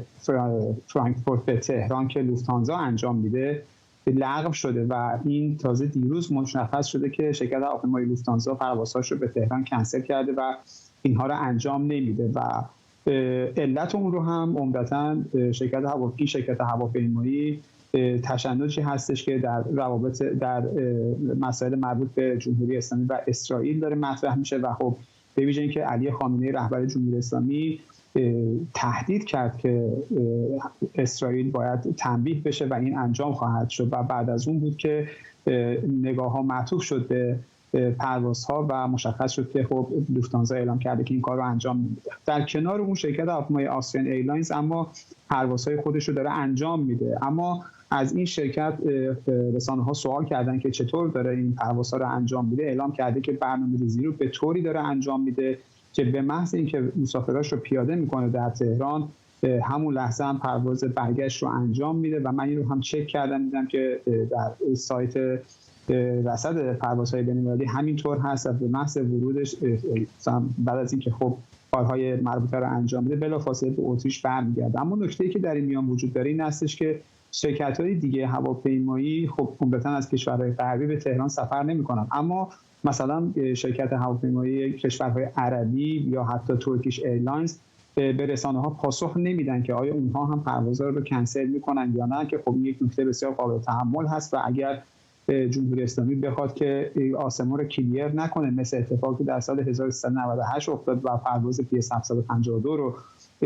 فرانکفورت به تهران که لوفتانزا انجام میده لغو شده و این تازه دیروز مشخص شده که شرکت هواپیمایی لوفتانزا پروازهاش رو به تهران کنسل کرده و اینها رو انجام نمیده و علت اون رو هم عمدتاً شرکت هواپیمایی تشنجی هستش که در روابط در مسائل مربوط به جمهوری اسلامی و اسرائیل داره مطرح میشه و خب به ویژه اینکه علی خامنه‌ای رهبر جمهوری اسلامی تهدید کرد که اسرائیل باید تنبیه بشه و این انجام خواهد شد و بعد از اون بود که نگاه‌ها معطوف شد به پروازها و مشخص شد که خب لوفتانزا اعلام کرده که این کار رو انجام نمیده. در کنار اون شرکت هواپیمایی آستریان ایرلاینز اما پروازهای خودش رو داره انجام میده، اما از این شرکت رسانه‌ها سوال کردن که چطور داره این پروازها رو انجام میده. اعلام کرده که برنامه‌ریزی رو به طوری داره انجام میده که به محض اینکه مسافراش رو پیاده میکنه در تهران همون لحظه هم پرواز برگشت رو انجام میده و من این رو هم چک کردم دیدم که در سایت رصد پروازهای بین‌المللی همینطور هست و به محض ورودش بعد از اینکه خب کارهای مربوطه رو انجام میده بلافاصله به اتریش برمیگرده. اما نکته‌ای که در این میان وجود داره این هستش که شرکت‌های دیگه هواپیمایی خب عمدتاً از کشورهای غربی به تهران سفر نمی‌کنن، اما مثلا شرکت هواپیمایی کشورهای عربی یا حتی ترکیش ایرلاینز به رسانه‌ها پاسخ نمیدن که آیا اونها هم پروازها رو کنسل میکنن یا نه، که خب این یک نکته بسیار قابل تحمل هست و اگر جمهوری اسلامی بخواد که آسمان رو کلیر نکنه مثل اتفاقی در سال 1398 افتاد و پرواز PS 752 رو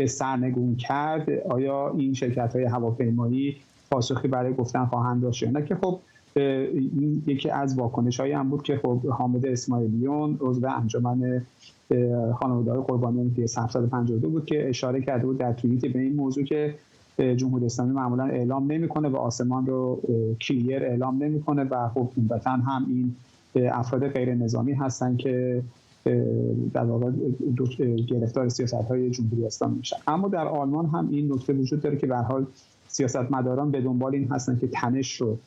سرنگون کرد، آیا این شرکت‌های هواپیمایی پاسخی برای گفتن خواهند داشت یا نه، که خب این یکی از واکنش‌هایی هم بود که خب حامد اسماعیلیون عضو انجمن خانواده‌های قربانیان PS 752 بود که اشاره کرده بود در توییتی به این موضوع که جمهوری اسلامی معمولا اعلام نمیکنه و آسمان رو کلیر اعلام نمیکنه و خب البته هم این افراد غیر نظامی هستن که در واقع گرفتار سیاست‌های جمهوری اسلامی میشن. اما در آلمان هم این نکته وجود داره که به هر حال سیاستمداران به دنبال این هستن که تنش رو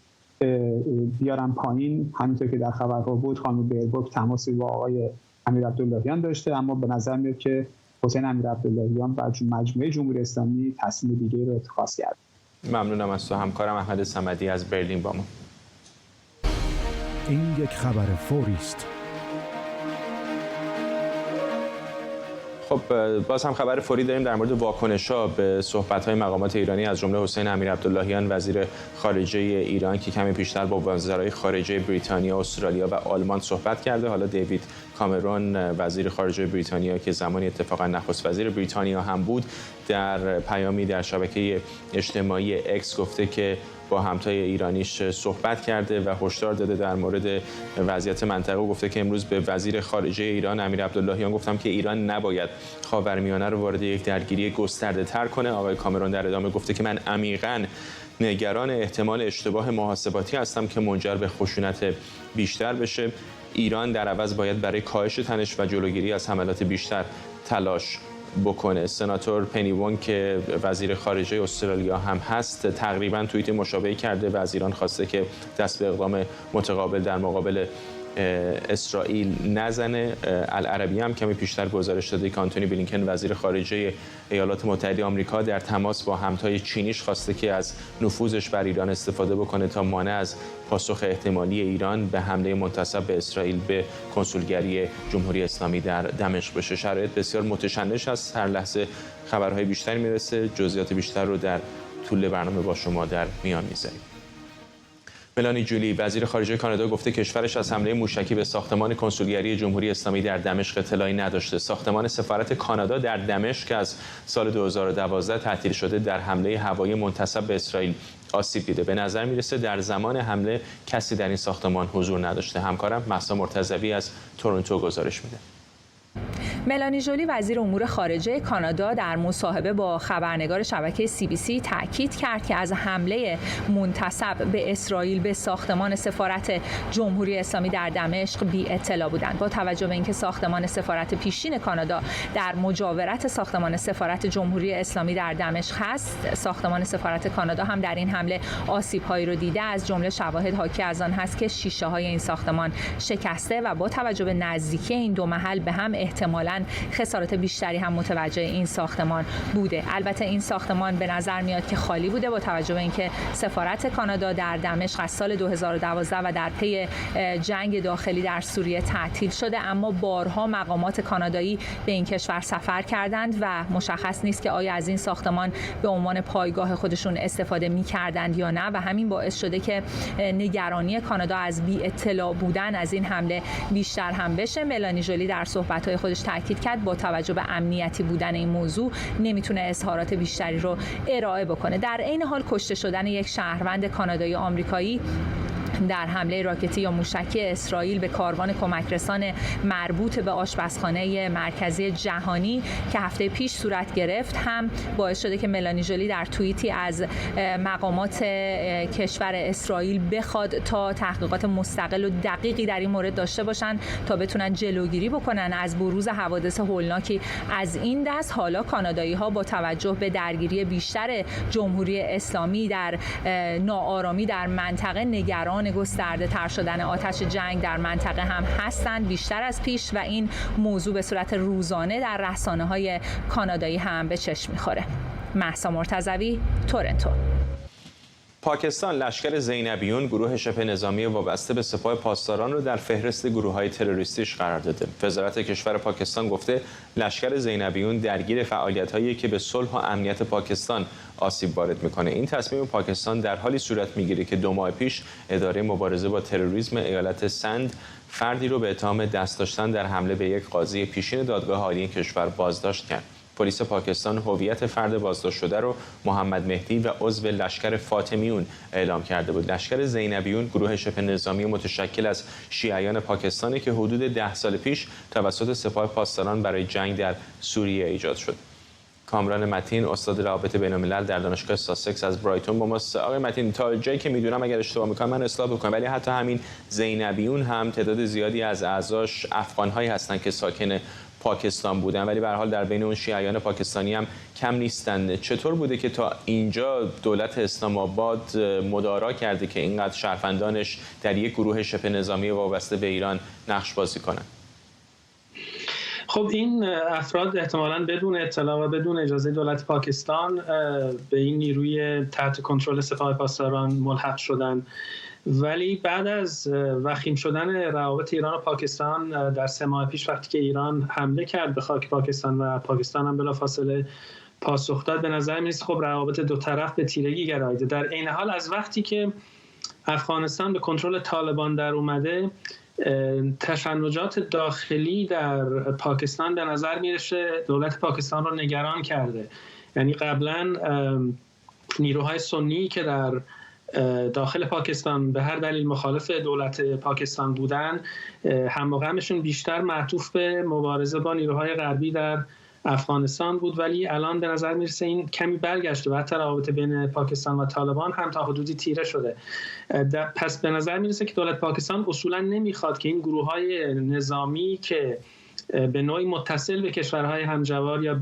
بیارن پایین. همینطور که در خبرها بود خانم بیربوک تماسی با آقای امیر عبداللهیان داشته، اما به نظر میاد که حسین امیر عبداللهیان و مجموعه جمهوری اسلامی تصمیم دیگه رو اتخاذ کرد. ممنونم از تو همکارم احمد صمدی از برلین با ما. این یک خبر فوری است. خب باز هم خبر فوری داریم در مورد واکنش‌ها به صحبت‌های مقامات ایرانی از جمله حسین امیرعبداللهیان وزیر خارجه ایران که کمی پیشتر با وزرای خارجه بریتانیا، استرالیا و آلمان صحبت کرده. حالا دیوید کامرون وزیر خارجه بریتانیا که زمانی اتفاقا نخست وزیر بریتانیا هم بود، در پیامی در شبکه اجتماعی اکس گفته که با همتای ایرانیش صحبت کرده و هشدار داده در مورد وضعیت منطقه و گفته که امروز به وزیر خارجه ایران امیرعبداللهیان گفتم که ایران نباید خاورمیانه رو وارد یک درگیری گسترده‌تر کنه. آقای کامرون در ادامه گفته که من عمیقاً نگران احتمال اشتباه محاسباتی هستم که منجر به خشونت بیشتر بشه. ایران در عوض باید برای کاهش تنش و جلوگیری از حملات بیشتر تلاش بکنه. سناتور پنی وونگ که وزیر خارجه استرالیا هم هست تقریبا توییت مشابهی کرده و از ایران خواسته که دست به اقدام متقابل در مقابل اسرائیل نزنه. العربی هم کمی پیشتر گزارش داده که آنتونی بلینکن وزیر خارجه ایالات متحده آمریکا در تماس با همتای چینیش خواسته که از نفوذش بر ایران استفاده بکنه تا مانع از پاسخ احتمالی ایران به حمله منتصب به اسرائیل به کنسولگری جمهوری اسلامی در دمشق بشه. شرایط بسیار متشنج است. هر لحظه خبرهای بیشتری میرسه. جزئیات بیشتر رو در طول برنامه با شما در میان میذاریم. ملانی جولی وزیر خارجه کانادا گفته کشورش از حمله موشکی به ساختمان کنسولگری جمهوری اسلامی در دمشق اطلاعی نداشته. ساختمان سفارت کانادا در دمشق که از سال 2012 تعطیل شده در حمله هوایی منتصب به اسرائیل آسیب دیده. به نظر میرسه در زمان حمله کسی در این ساختمان حضور نداشته. همکارم مهسا مرتضوی از تورنتو گزارش میده. ملانی جولی وزیر امور خارجه کانادا در مصاحبه با خبرنگار شبکه CBC تاکید کرد که از حمله منتصب به اسرائیل به ساختمان سفارت جمهوری اسلامی در دمشق بی اطلاع بودند. با توجه به اینکه ساختمان سفارت پیشین کانادا در مجاورت ساختمان سفارت جمهوری اسلامی در دمشق هست، ساختمان سفارت کانادا هم در این حمله آسیب‌هایی رو دیده. از جمله شواهد حاکی از آن هست که شیشه‌های این ساختمان شکسته و با توجه به نزدیکی این دو محل به هم احتمالاً خسارات بیشتری هم متوجه این ساختمان بوده. البته این ساختمان به نظر میاد که خالی بوده با توجه به اینکه سفارت کانادا در دمشق از سال 2012 و در پی جنگ داخلی در سوریه تعطیل شده، اما بارها مقامات کانادایی به این کشور سفر کردند و مشخص نیست که آیا از این ساختمان به عنوان پایگاه خودشون استفاده می‌کردند یا نه و همین باعث شده که نگرانی کانادا از بی اطلاع بودن از این حمله بیشتر هم بشه. ملانی جولی در صحبت‌های خودش تاکید کرد با توجه به امنیتی بودن این موضوع نمیتونه اظهارات بیشتری رو ارائه بکنه. در عین حال کشته شدن یک شهروند کانادایی آمریکایی در حمله راکتی یا موشکی اسرائیل به کاروان کمکرسان مربوط به آشپزخانه مرکزی جهانی که هفته پیش صورت گرفت هم باعث شده که ملانی جولی در توییتی از مقامات کشور اسرائیل بخواد تا تحقیقات مستقل و دقیقی در این مورد داشته باشن تا بتونن جلوگیری بکنن از بروز حوادث هولناکی از این دست. حالا کانادایی‌ها با توجه به درگیری بیشتر جمهوری اسلامی در ناآرامی در منطقه نگران گسترده تر شدن آتش جنگ در منطقه هم هستند بیشتر از پیش و این موضوع به صورت روزانه در رسانه‌های کانادایی هم به چشم می‌خوره. مهسا مرتضوی، تورنتو. پاکستان لشکر زینبیون گروه شبه نظامی وابسته به سپاه پاسداران رو در فهرست گروه‌های تروریستیش قرار داده. وزارت کشور پاکستان گفته لشکر زینبیون درگیر فعالیت‌هایی که به صلح و امنیت پاکستان آسیب وارد می‌کنه. این تصمیم پاکستان در حالی صورت می‌گیره که 2 ماه پیش اداره مبارزه با تروریسم ایالت سند فردی رو به اتهام دست داشتن در حمله به یک قاضی پیشین دادگاه عالی کشور بازداشت کرد. پلیس پاکستان هویت فرد بازداشت شده رو محمد مهدی و عضو لشکر فاطمیون اعلام کرده بود. لشکر زینبیون گروه شبه نظامی متشکل از شیعیان پاکستانی که حدود 10 سال پیش توسط سپاه پاسداران برای جنگ در سوریه ایجاد شد. کامران متین استاد روابط بین‌الملل در دانشگاه ساسکس از برایتون با ماست. آقای متین، تا جایی که میدونم اگر اشتباه میکنم من اصلاح بکنم ولی حتی همین زینبیون هم تعداد زیادی از اعضاش افغان‌هایی هستند که ساکن پاکستان بودن ولی به هر حال در بین اون شیعیان پاکستانی هم کم نیستند. چطور بوده که تا اینجا دولت اسلام آباد مدارا کرده که اینقدر شهروندانش در یک گروه شبه نظامی وابسته به ایران نقش بازی کنند؟ خب این افراد احتمالاً بدون اطلاع و بدون اجازه دولت پاکستان به این نیروی تحت کنترل سپاه پاسداران ملحق شدند ولی بعد از وخیم شدن روابط ایران و پاکستان در 3 ماه پیش، وقتی که ایران حمله کرد به خاک پاکستان و پاکستان هم بلافاصله پاسخ داد، به نظر میاد خب روابط دو طرف به تیرگی گراییده. در عین حال از وقتی که افغانستان به کنترل طالبان در اومده، تشنجات داخلی در پاکستان به نظر میرسه دولت پاکستان رو نگران کرده. یعنی قبلا نیروهای سنی که در داخل پاکستان به هر دلیل مخالف دولت پاکستان بودن، هم و غمشون بیشتر معطوف به مبارزه با نیروهای غربی در افغانستان بود، ولی الان به نظر میرسه این کمی برگشته و حتی روابط بین پاکستان و طالبان هم تا حدودی تیره شده. پس به نظر میرسه که دولت پاکستان اصولا نمیخواد که این گروه‌های نظامی که به نوعی متصل به کشورهای همجوار یا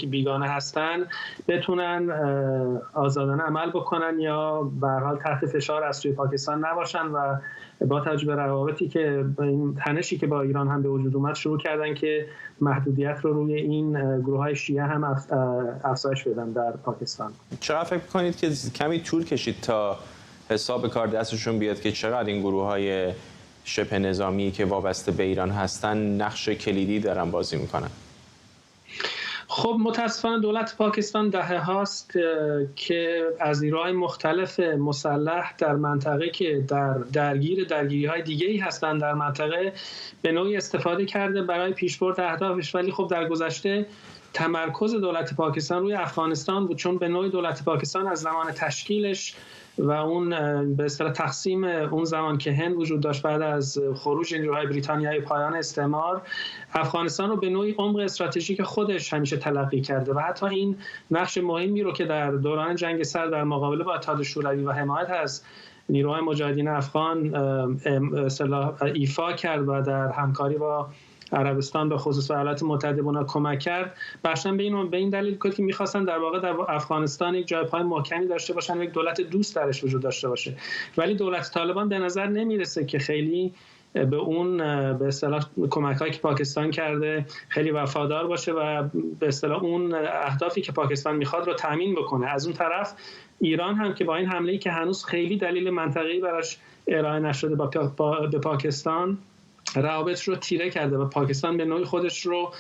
بیگانه هستن بتونن آزادانه عمل بکنن یا به هر حال تحت فشار از سوی پاکستان نباشن و با توجه به روابطی که این تنشی که با ایران هم به وجود اومد شروع کردن که محدودیت رو روی این گروه‌های شیعه هم افزایش بدن در پاکستان. چقدر فکر می‌کنید که کمی طول کشید تا حساب کار دستشون بیاد که چقدر این گروه‌های شبه نظامی که وابسته به ایران هستن نقش کلیدی دارن بازی میکنن؟ خب متاسفانه دولت پاکستان دهه هاست که از نیروهای مختلف مسلح در منطقه که درگیری‌های دیگه‌ای هستن در منطقه به نوعی استفاده کرده برای پیشبرد اهدافش، ولی خب در گذشته تمرکز دولت پاکستان روی افغانستان بود، چون به نوعی دولت پاکستان از زمان تشکیلش و اون به اصطلاح تقسیم اون زمان که هند وجود داشت بعد از خروج نیروهای بریتانیایی پایان استعمار، افغانستان رو به نوعی عمق استراتژیک خودش همیشه تلقی کرده و حتی این نقش مهمی رو که در دوران جنگ سرد در مقابله با اتحاد شوروی و حمایت از نیروهای مجاهدین افغان ایفا کرد و در همکاری با عربستان به خصوص و ایالات متحده به کمک کرد، بخشن به این دلیل که می‌خواستن در واقع در افغانستان یک جای پای محکمی داشته باشن، یک دولت دوست درش وجود داشته باشه. ولی دولت طالبان به نظر نمیرسه که خیلی به اون به اصطلاح کمک‌هایی که پاکستان کرده خیلی وفادار باشه و به اصطلاح اون اهدافی که پاکستان میخواد رو تامین بکنه. از اون طرف ایران هم که با این حمله‌ای که هنوز خیلی دلیل منطقی براش ارائه نشده به پاکستان، روابط رو تیره کرده و پاکستان به نوعی خودش رو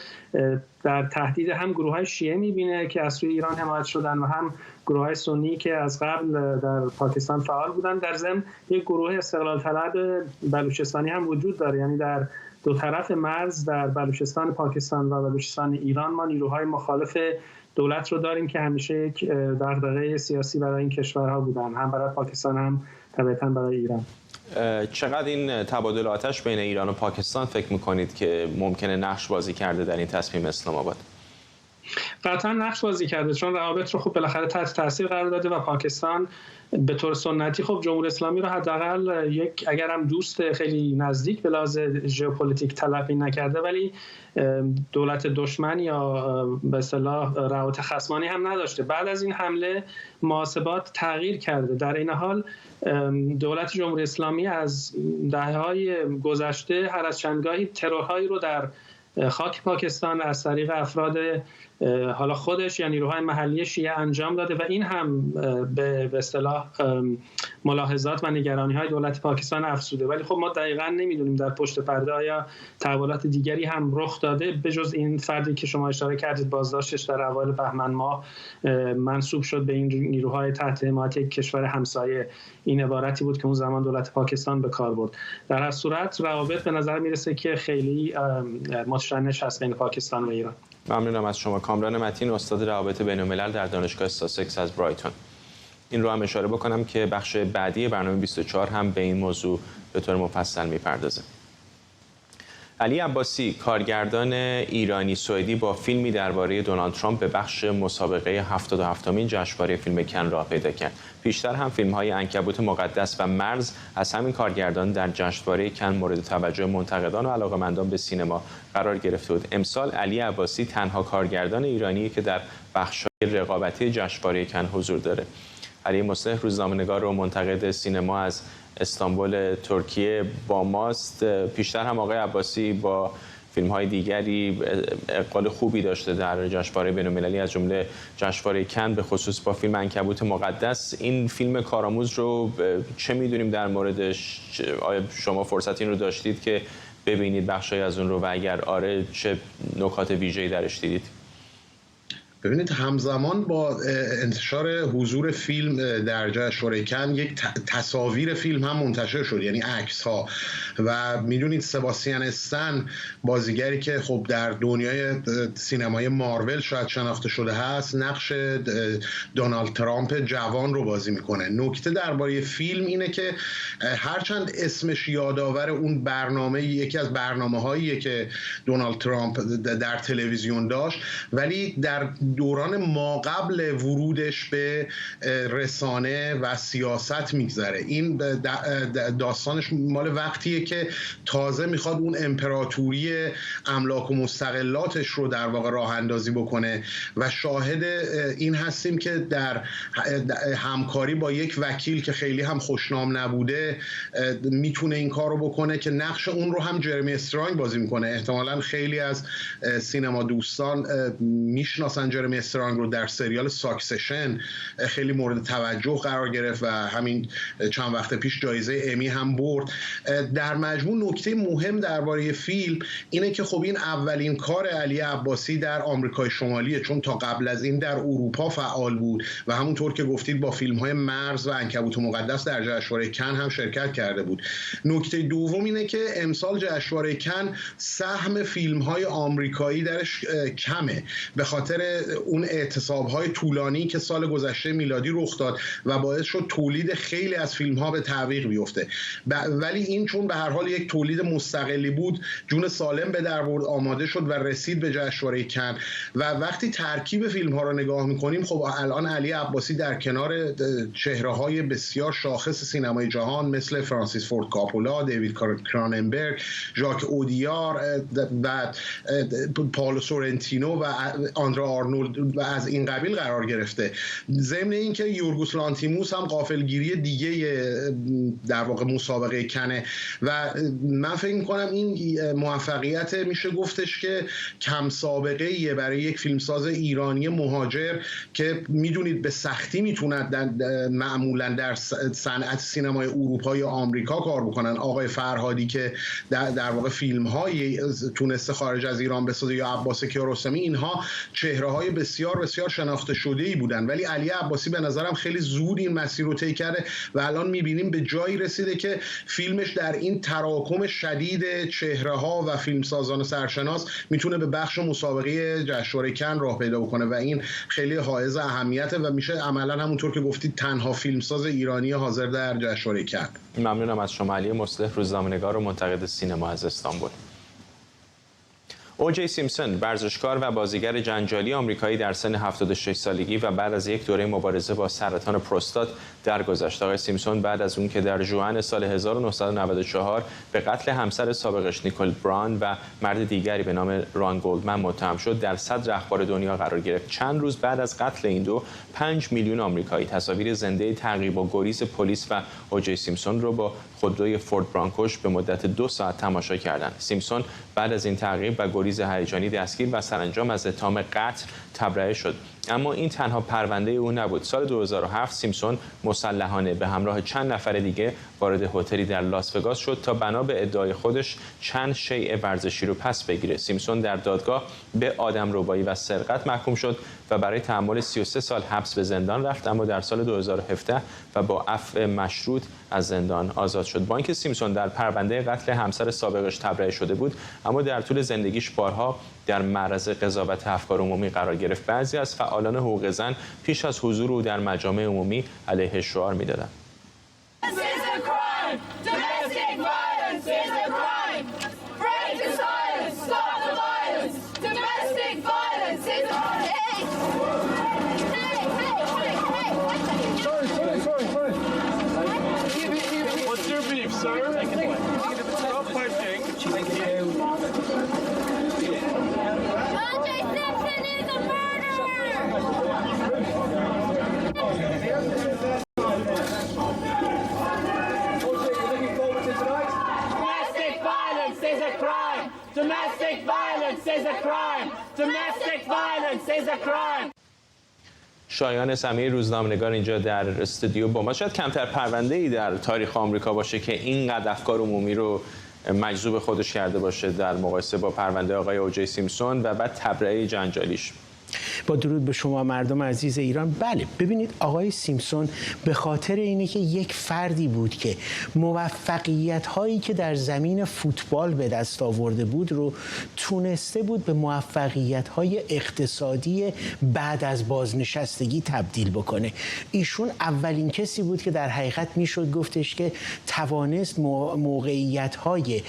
در تهدید هم گروه‌های شیعه می‌بینه که از سوی ایران حمایت شدن و هم گروه‌های سنی که از قبل در پاکستان فعال بودن. در ضمن یک گروه استقلال طلب بلوچستانی هم وجود داره، یعنی در دو طرف مرز در بلوچستان پاکستان و بلوچستان ایران ما نیروهای مخالف دولت رو داریم که همیشه یک دغدغه سیاسی برای این کشورها بودن، هم برای پاکستان هم طبعاً برای ایران. چقدر این تبادل آتش بین ایران و پاکستان فکر میکنید که ممکنه نقش بازی کرده در این تصمیم اسلام آباد؟ قطعا نقش بازی کرده، چون روابط رو خب بالاخره تحت تاثیر قرار داده و پاکستان به طور سنتی خب جمهوری اسلامی رو حداقل یک اگر هم دوست خیلی نزدیک به لحاظ ژئوپلیتیک تلقی نکرده، ولی دولت دشمن یا به اصطلاح روابط خصمانه هم نداشته. بعد از این حمله محاسبات تغییر کرده. در این حال دولت جمهوری اسلامی از دهه‌های گذشته هر از چندگاهی ترورهایی رو در خاک پاکستان از طریق افراد حالا خودش یا نیروهای محلی شیعه انجام داده و این هم به اصطلاح ملاحظات و نگرانی‌های دولت پاکستان افزوده. ولی خب ما دقیقاً نمیدونیم در پشت پرده آیا تحولات دیگری هم رخ داده به جز این فردی که شما اشاره کردید بازداشتش در اوایل بهمن ماه منسوب شد به این نیروهای تحت حمایت یک کشور همسایه. این عبارتی بود که اون زمان دولت پاکستان به کار برد. در هر صورت روابط به نظر میرسه که خیلی متشنج هست بین پاکستان و ایران. ممنونم از شما. کامران متین، استاد روابط بین‌الملل در دانشگاه ساسکس از برایتون. این رو هم اشاره بکنم که بخش بعدی برنامه 24 هم به این موضوع به طور مفصل میپردازه. علی عباسی، کارگردان ایرانی سوئدی، با فیلمی درباره دونالد ترامپ به بخش مسابقه 77مین جشنواره فیلم کن راه پیدا کرد. پیشتر هم فیلم‌های عنکبوت مقدس و مرز از همین کارگردان در جشنواره کن مورد توجه منتقدان و علاقه‌مندان به سینما قرار گرفته بود. امسال علی عباسی تنها کارگردان ایرانی که در بخش‌های رقابتی جشنواره کن حضور داره. علی مصلح، روزنامه‌نگار و منتقد سینما از استانبول ترکیه با ماست. پیشتر هم آقای عباسی با فیلم‌های دیگری اقبال خوبی داشته در جشنواره بین‌المللی، از جمله جشنواره کن، به خصوص با فیلم عنکبوت مقدس. این فیلم کارآموز رو چه می‌دونیم در موردش؟ آیا شما فرصت این رو داشتید که ببینید بخشی از اون رو، و اگر آره چه نکات ویژه‌ای درش دیدید؟ ببینید، همزمان با انتشار حضور فیلم در جشنواره کن یک تصاویر فیلم هم منتشر شد، یعنی عکس ها، و میدونید سباستین استن، بازیگری که خب در دنیای سینمای مارول شاید شناخته شده هست، نقش دونالد ترامپ جوان رو بازی میکنه. نکته درباره فیلم اینه که هرچند اسمش یادآور اون برنامه، یکی از برنامه‌هاییه که دونالد ترامپ در تلویزیون داشت، ولی در دوران ما قبل ورودش به رسانه و سیاست میگذره. این داستانش مال وقتیه که تازه میخواد اون امپراتوری املاک و مستقلاتش رو در واقع راه اندازی بکنه و شاهد این هستیم که در همکاری با یک وکیل که خیلی هم خوشنام نبوده میتونه این کار رو بکنه که نقش اون رو هم جرمی استرانگ بازی میکنه. احتمالاً خیلی از سینما دوستان میشناسن جرمی استرانگ رو، در سریال ساکسشن خیلی مورد توجه قرار گرفت و همین چند وقت پیش جایزه امی هم برد. در مجموع نکته مهم درباره فیلم اینه که خب این اولین کار علی عباسی در آمریکای شمالیه، چون تا قبل از این در اروپا فعال بود و همونطور که گفتید با فیلم‌های مرز و عنکبوت مقدس در جشنواره کن هم شرکت کرده بود. نکته دوم اینه که امسال جشنواره کن سهم فیلم‌های آمریکایی درش کمه، به خاطر اون اعتصاب‌های طولانی که سال گذشته میلادی رخ داد و باعث شد تولید خیلی از فیلم‌ها به تعویق بیفته. ولی این چون به هر حال یک تولید مستقلی بود، جون سالم به در برد، آماده شد و رسید به جشنواره کن. و وقتی ترکیب فیلم‌ها رو نگاه می‌کنیم، خب الان علی عباسی در کنار چهره‌های بسیار شاخص سینمای جهان مثل فرانسیس فورد کاپولا، دیوید کراننبرگ، ژاک اودیار و پائولو سورنتینو و آندرا آرنولد و از این قبیل قرار گرفته. ضمن اینکه یورگوس لانتیموس هم غافلگیری دیگه در واقع مسابقه کنه و من فکر می‌کنم این موفقیت میشه گفتش که کم سابقه ایه برای یک فیلمساز ایرانی مهاجر که میدونید به سختی میتونن معمولا در صنعت سینمای اروپا یا آمریکا کار بکنن. آقای فرهادی که در واقع فیلم‌های تونسته خارج از ایران بسازه، یا عباس کیارستمی، اینها چهره‌های بسیار بسیار شناخته شده‌ای بودن، ولی علی عباسی به نظرم خیلی زود این مسیر رو طی کرده و الان می‌بینیم به جایی رسیده که فیلمش در این تراکم شدید چهره‌ها و فیلمسازان سرشناس میتونه به بخش مسابقه جشنواره کن راه پیدا بکنه و این خیلی حائز اهمیته و میشه عملاً همونطور که گفتید تنها فیلمساز ایرانی حاضر در جشنواره کن. ممنونم از شما علی مصلح، روزنامه‌نگار و منتقد سینما از استانبول. اوجی سیمپسون، ورزشکار و بازیگر جنجالی آمریکایی در سن 76 سالگی و بعد از یک دوره مبارزه با سرطان پروستات درگذشت. آقای سیمپسون بعد از اون که در ژوئن سال 1994 به قتل همسر سابقش نیکول براون و مرد دیگری به نام ران گولدمن متهم شد، در صدر اخبار دنیا قرار گرفت. چند روز بعد از قتل این دو، 5 میلیون آمریکایی تصاویر زنده تعقیب و گریز پلیس و اوجی سیمپسون رو با خودروی فورد برانکوش به مدت 2 ساعت تماشا کردند. سیمپسون بعد از این تعقیب و گریز هیجانی دستگیر و سرانجام از اتهام قتل تبرئه شد. اما این تنها پرونده او نبود. سال 2007 سیمپسون مسلحانه به همراه چند نفر دیگه وارد هتلی در لاس وگاس شد تا بنا به ادعای خودش چند شیء ورزشی رو پس بگیره. سیمپسون در دادگاه به آدمربایی و سرقت محکوم شد و برای تحمل 33 سال حبس به زندان رفت، اما در سال 2017 و با عفو مشروط از زندان آزاد شد. با اینکه سیمپسون در پرونده قتل همسر سابقش تبرئه شده بود، اما در طول زندگیش بارها در معرض قضاوت افکار عمومی قرار گرفت. بعضی از فعالان حقوق زن پیش از حضور او در مجامع عمومی علیه شعار می‌دادند. Domestic violence is a crime. Domestic violence is a crime. شایان سمیعی روزنامه‌نگار اینجا در استودیو با ما. شاید کمتر پرونده‌ای در تاریخ آمریکا باشه که اینقدر افکار عمومی رو مجذوب خودش کرده باشه در مقایسه با پرونده آقای اوجی سیمپسون و بعد تبرئه جنجالیش. با درود به شما مردم عزیز ایران. بله ببینید آقای سیمپسون به خاطر اینه که یک فردی بود که موفقیت هایی که در زمین فوتبال به دست آورده بود رو تونسته بود به موفقیت های اقتصادی بعد از بازنشستگی تبدیل بکنه. ایشون اولین کسی بود که در حقیقت میشد گفتش که توانست موقعیت های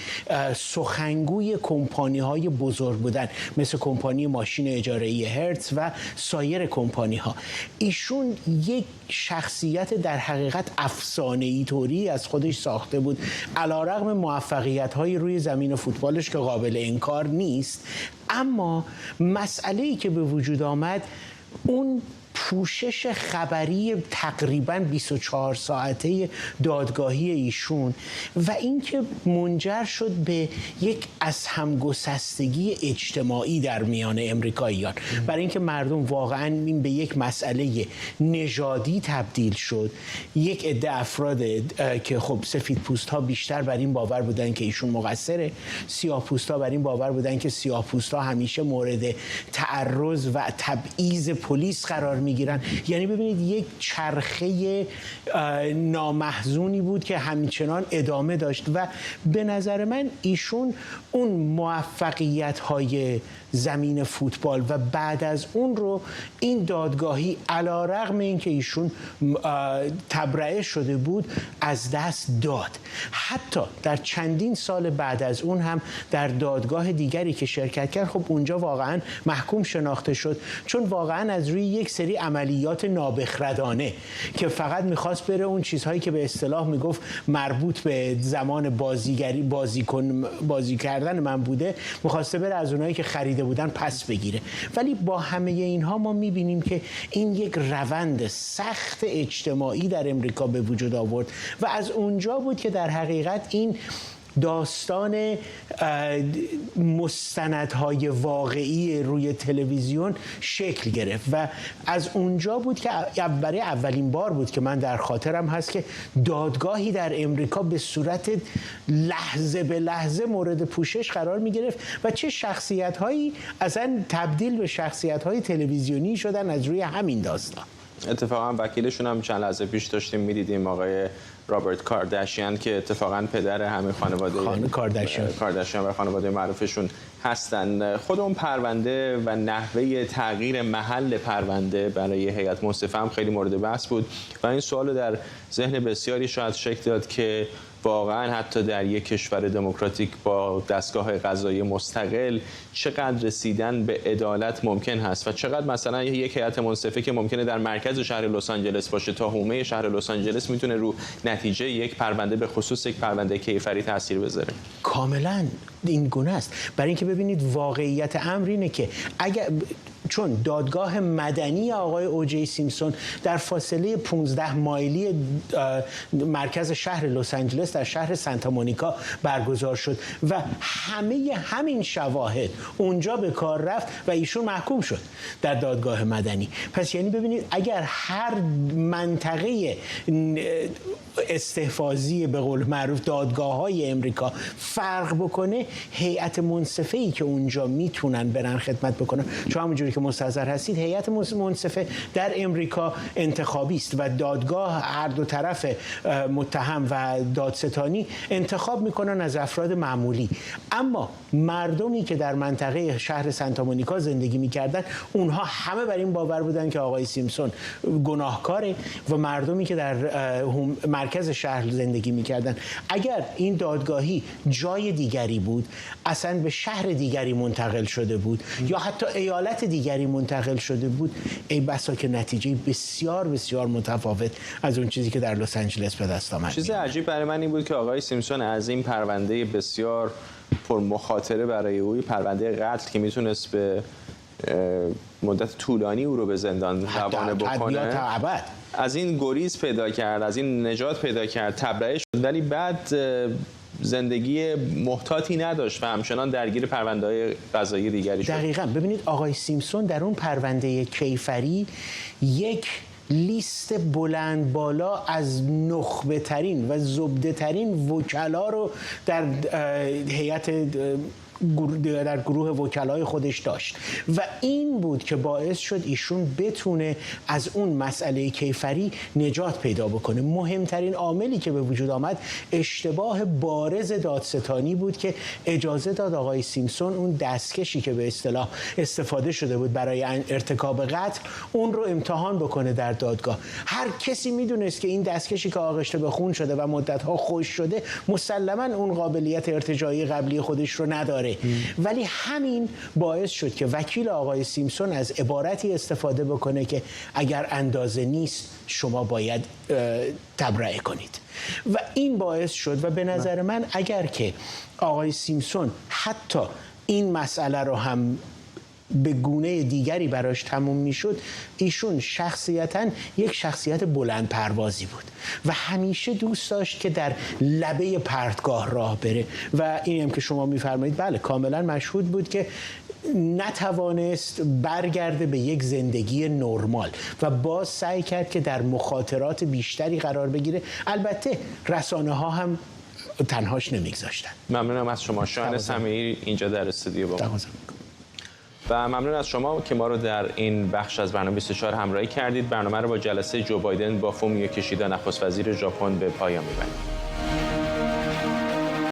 سخنگوی کمپانی های بزرگ بودن مثل کمپانی ماشین اجاره‌ای هرتز و سایر کمپانی ها. ایشون یک شخصیت در حقیقت افسانه‌ای طوری از خودش ساخته بود، علیرغم موفقیت های روی زمین فوتبالش که قابل انکار نیست. اما مسئله‌ای که به وجود آمد اون پوشش خبری تقریباً 24 ساعته دادگاهی ایشون و اینکه منجر شد به یک از همگسستگی اجتماعی در میان امریکاییان، برای اینکه مردم واقعاً این به یک مسئله نژادی تبدیل شد. یک عده افراد که خب سفیدپوست‌ها بیشتر بر این باور بودن که ایشون مقصره، سیاه‌پوست‌ها بر این باور بودن که سیاه‌پوست‌ها همیشه مورد تعرض و تبعیض پلیس قرار میگیرن. یعنی ببینید یک چرخه نامحزونی بود که همچنان ادامه داشت و به نظر من ایشون اون موفقیت‌های زمین فوتبال و بعد از اون رو این دادگاهی علیرغم اینکه ایشون تبرئه شده بود از دست داد. حتی در چندین سال بعد از اون هم در دادگاه دیگری که شرکت کرد خب اونجا واقعا محکوم شناخته شد، چون واقعا از روی یک سری عملیات نابخردانه که فقط میخواست بره اون چیزهایی که به اصطلاح میگفت مربوط به زمان بازیگری بازی کردن من بوده، میخواسته بره از اونایی که خریده بودن پس بگیره. ولی با همه اینها ما میبینیم که این یک روند سخت اجتماعی در امریکا به وجود آورد و از اونجا بود که در حقیقت این داستان مستندهای واقعی روی تلویزیون شکل گرفت و از اونجا بود که برای اولین بار بود که من در خاطرم هست که دادگاهی در امریکا به صورت لحظه به لحظه مورد پوشش قرار می گرفت و چه شخصیت‌هایی اصلا تبدیل به شخصیت‌های تلویزیونی شدن از روی همین داستان. اتفاقا وکیلشون هم چند لحظه پیش داشتیم می‌دیدیم آقای رابرت کارداشیان که اتفاقا پدر همه خانواده کارداشیان و خانواده معروفشون هستن. خود اون پرونده و نحوه تغییر محل پرونده برای هیئت منصفه هم خیلی مورد بحث بود و این سوال در ذهن بسیاری شاید شکل داد که واقعا حتی در یک کشور دموکراتیک با دستگاه قضایی مستقل چقدر رسیدن به عدالت ممکن هست و چقدر مثلا یک هیئت منصفه که ممکنه در مرکز شهر لس آنجلس باشه تا حومه شهر لس آنجلس میتونه رو نتیجه یک پرونده به خصوص یک پرونده کیفری تاثیر بذاره. کاملا این گونه است. برای اینکه ببینید واقعیت امر اینه که اگر چون دادگاه مدنی آقای اوجی سیمپسون در فاصله 15 مایلی مرکز شهر لس آنجلس در شهر سانتا مونیکا برگزار شد و همه همین شواهد اونجا به کار رفت و ایشون محکوم شد در دادگاه مدنی. پس یعنی ببینید اگر هر منطقه استحفاظی به قول معروف دادگاه‌های امریکا فرق بکنه، هیئت منصفه‌ای که اونجا میتونن برن خدمت بکنن، چون همونجوری که مستحضر هستید هیئت منصفه در امریکا انتخابی است و دادگاه هر دو طرف متهم و دادستانی انتخاب میکنن از افراد معمولی. اما مردمی که در منطقه شهر سانتا مونیکا زندگی میکردن اونها همه بر این باور بودن که آقای سیمپسون گناهکاره و مردمی که در مرکز شهر زندگی میکردن اگر این دادگاهی جای دیگری بود، اصلا به شهر دیگری منتقل شده بود یا حتی ایالت دیگری منتقل شده بود، ای بسا که نتیجه بسیار بسیار متفاوت از اون چیزی که در لس آنجلس به دست آمد. چیز عجیب برای من این بود که آقای سیمپسون از این پرونده بسیار پر مخاطره برای او، پرونده قتل که میتونست به مدت طولانی او رو به زندان روانه بکنه، از این گریز پیدا کرد، از این نجات پیدا کرد، تبرئه شد، ولی بعد زندگی محتاطی نداشت و همچنان درگیر پرونده‌های قضایی دیگری شد. دقیقاً. ببینید آقای سیمپسون در اون پرونده کیفری یک لیست بلند بالا از نخبه ترین و زبده ترین وکلا رو در هیئت در گروه وکلای خودش داشت و این بود که باعث شد ایشون بتونه از اون مسئله کیفری نجات پیدا بکنه. مهمترین عاملی که به وجود آمد اشتباه بارز دادستانی بود که اجازه داد آقای سیمپسون اون دستکشی که به اصطلاح استفاده شده بود برای ارتکاب قتل اون رو امتحان بکنه در دادگاه. هر کسی میدونست که این دستکشی که آغشته به خون شده و مدت‌ها خشک شده مسلماً اون قابلیت ارتجاعی قبلی خودش رو نداره، ولی همین باعث شد که وکیل آقای سیمپسون از عبارتی استفاده بکنه که اگر اندازه نیست شما باید تبرئه کنید و این باعث شد و به نظر من اگر که آقای سیمپسون حتی این مسئله رو هم به گونه دیگری براش تموم میشد، ایشون شخصیتاً یک شخصیت بلند پروازی بود و همیشه دوست داشت که در لبه پرتگاه راه بره و این هم که شما میفرمایید بله کاملا مشهود بود که نتوانست برگرده به یک زندگی نرمال و باز سعی کرد که در مخاطرات بیشتری قرار بگیره. البته رسانه ها هم تنهاش نمیگذاشتن. ممنونم از شما شاهین سمیعی اینجا در استودیو با ما و ممنون از شما که ما رو در این بخش از برنامه 24 همراهی کردید. برنامه رو با جلسه جو بایدن با فومیو کیشیدا نخست وزیر ژاپن به پایان می‌بریم.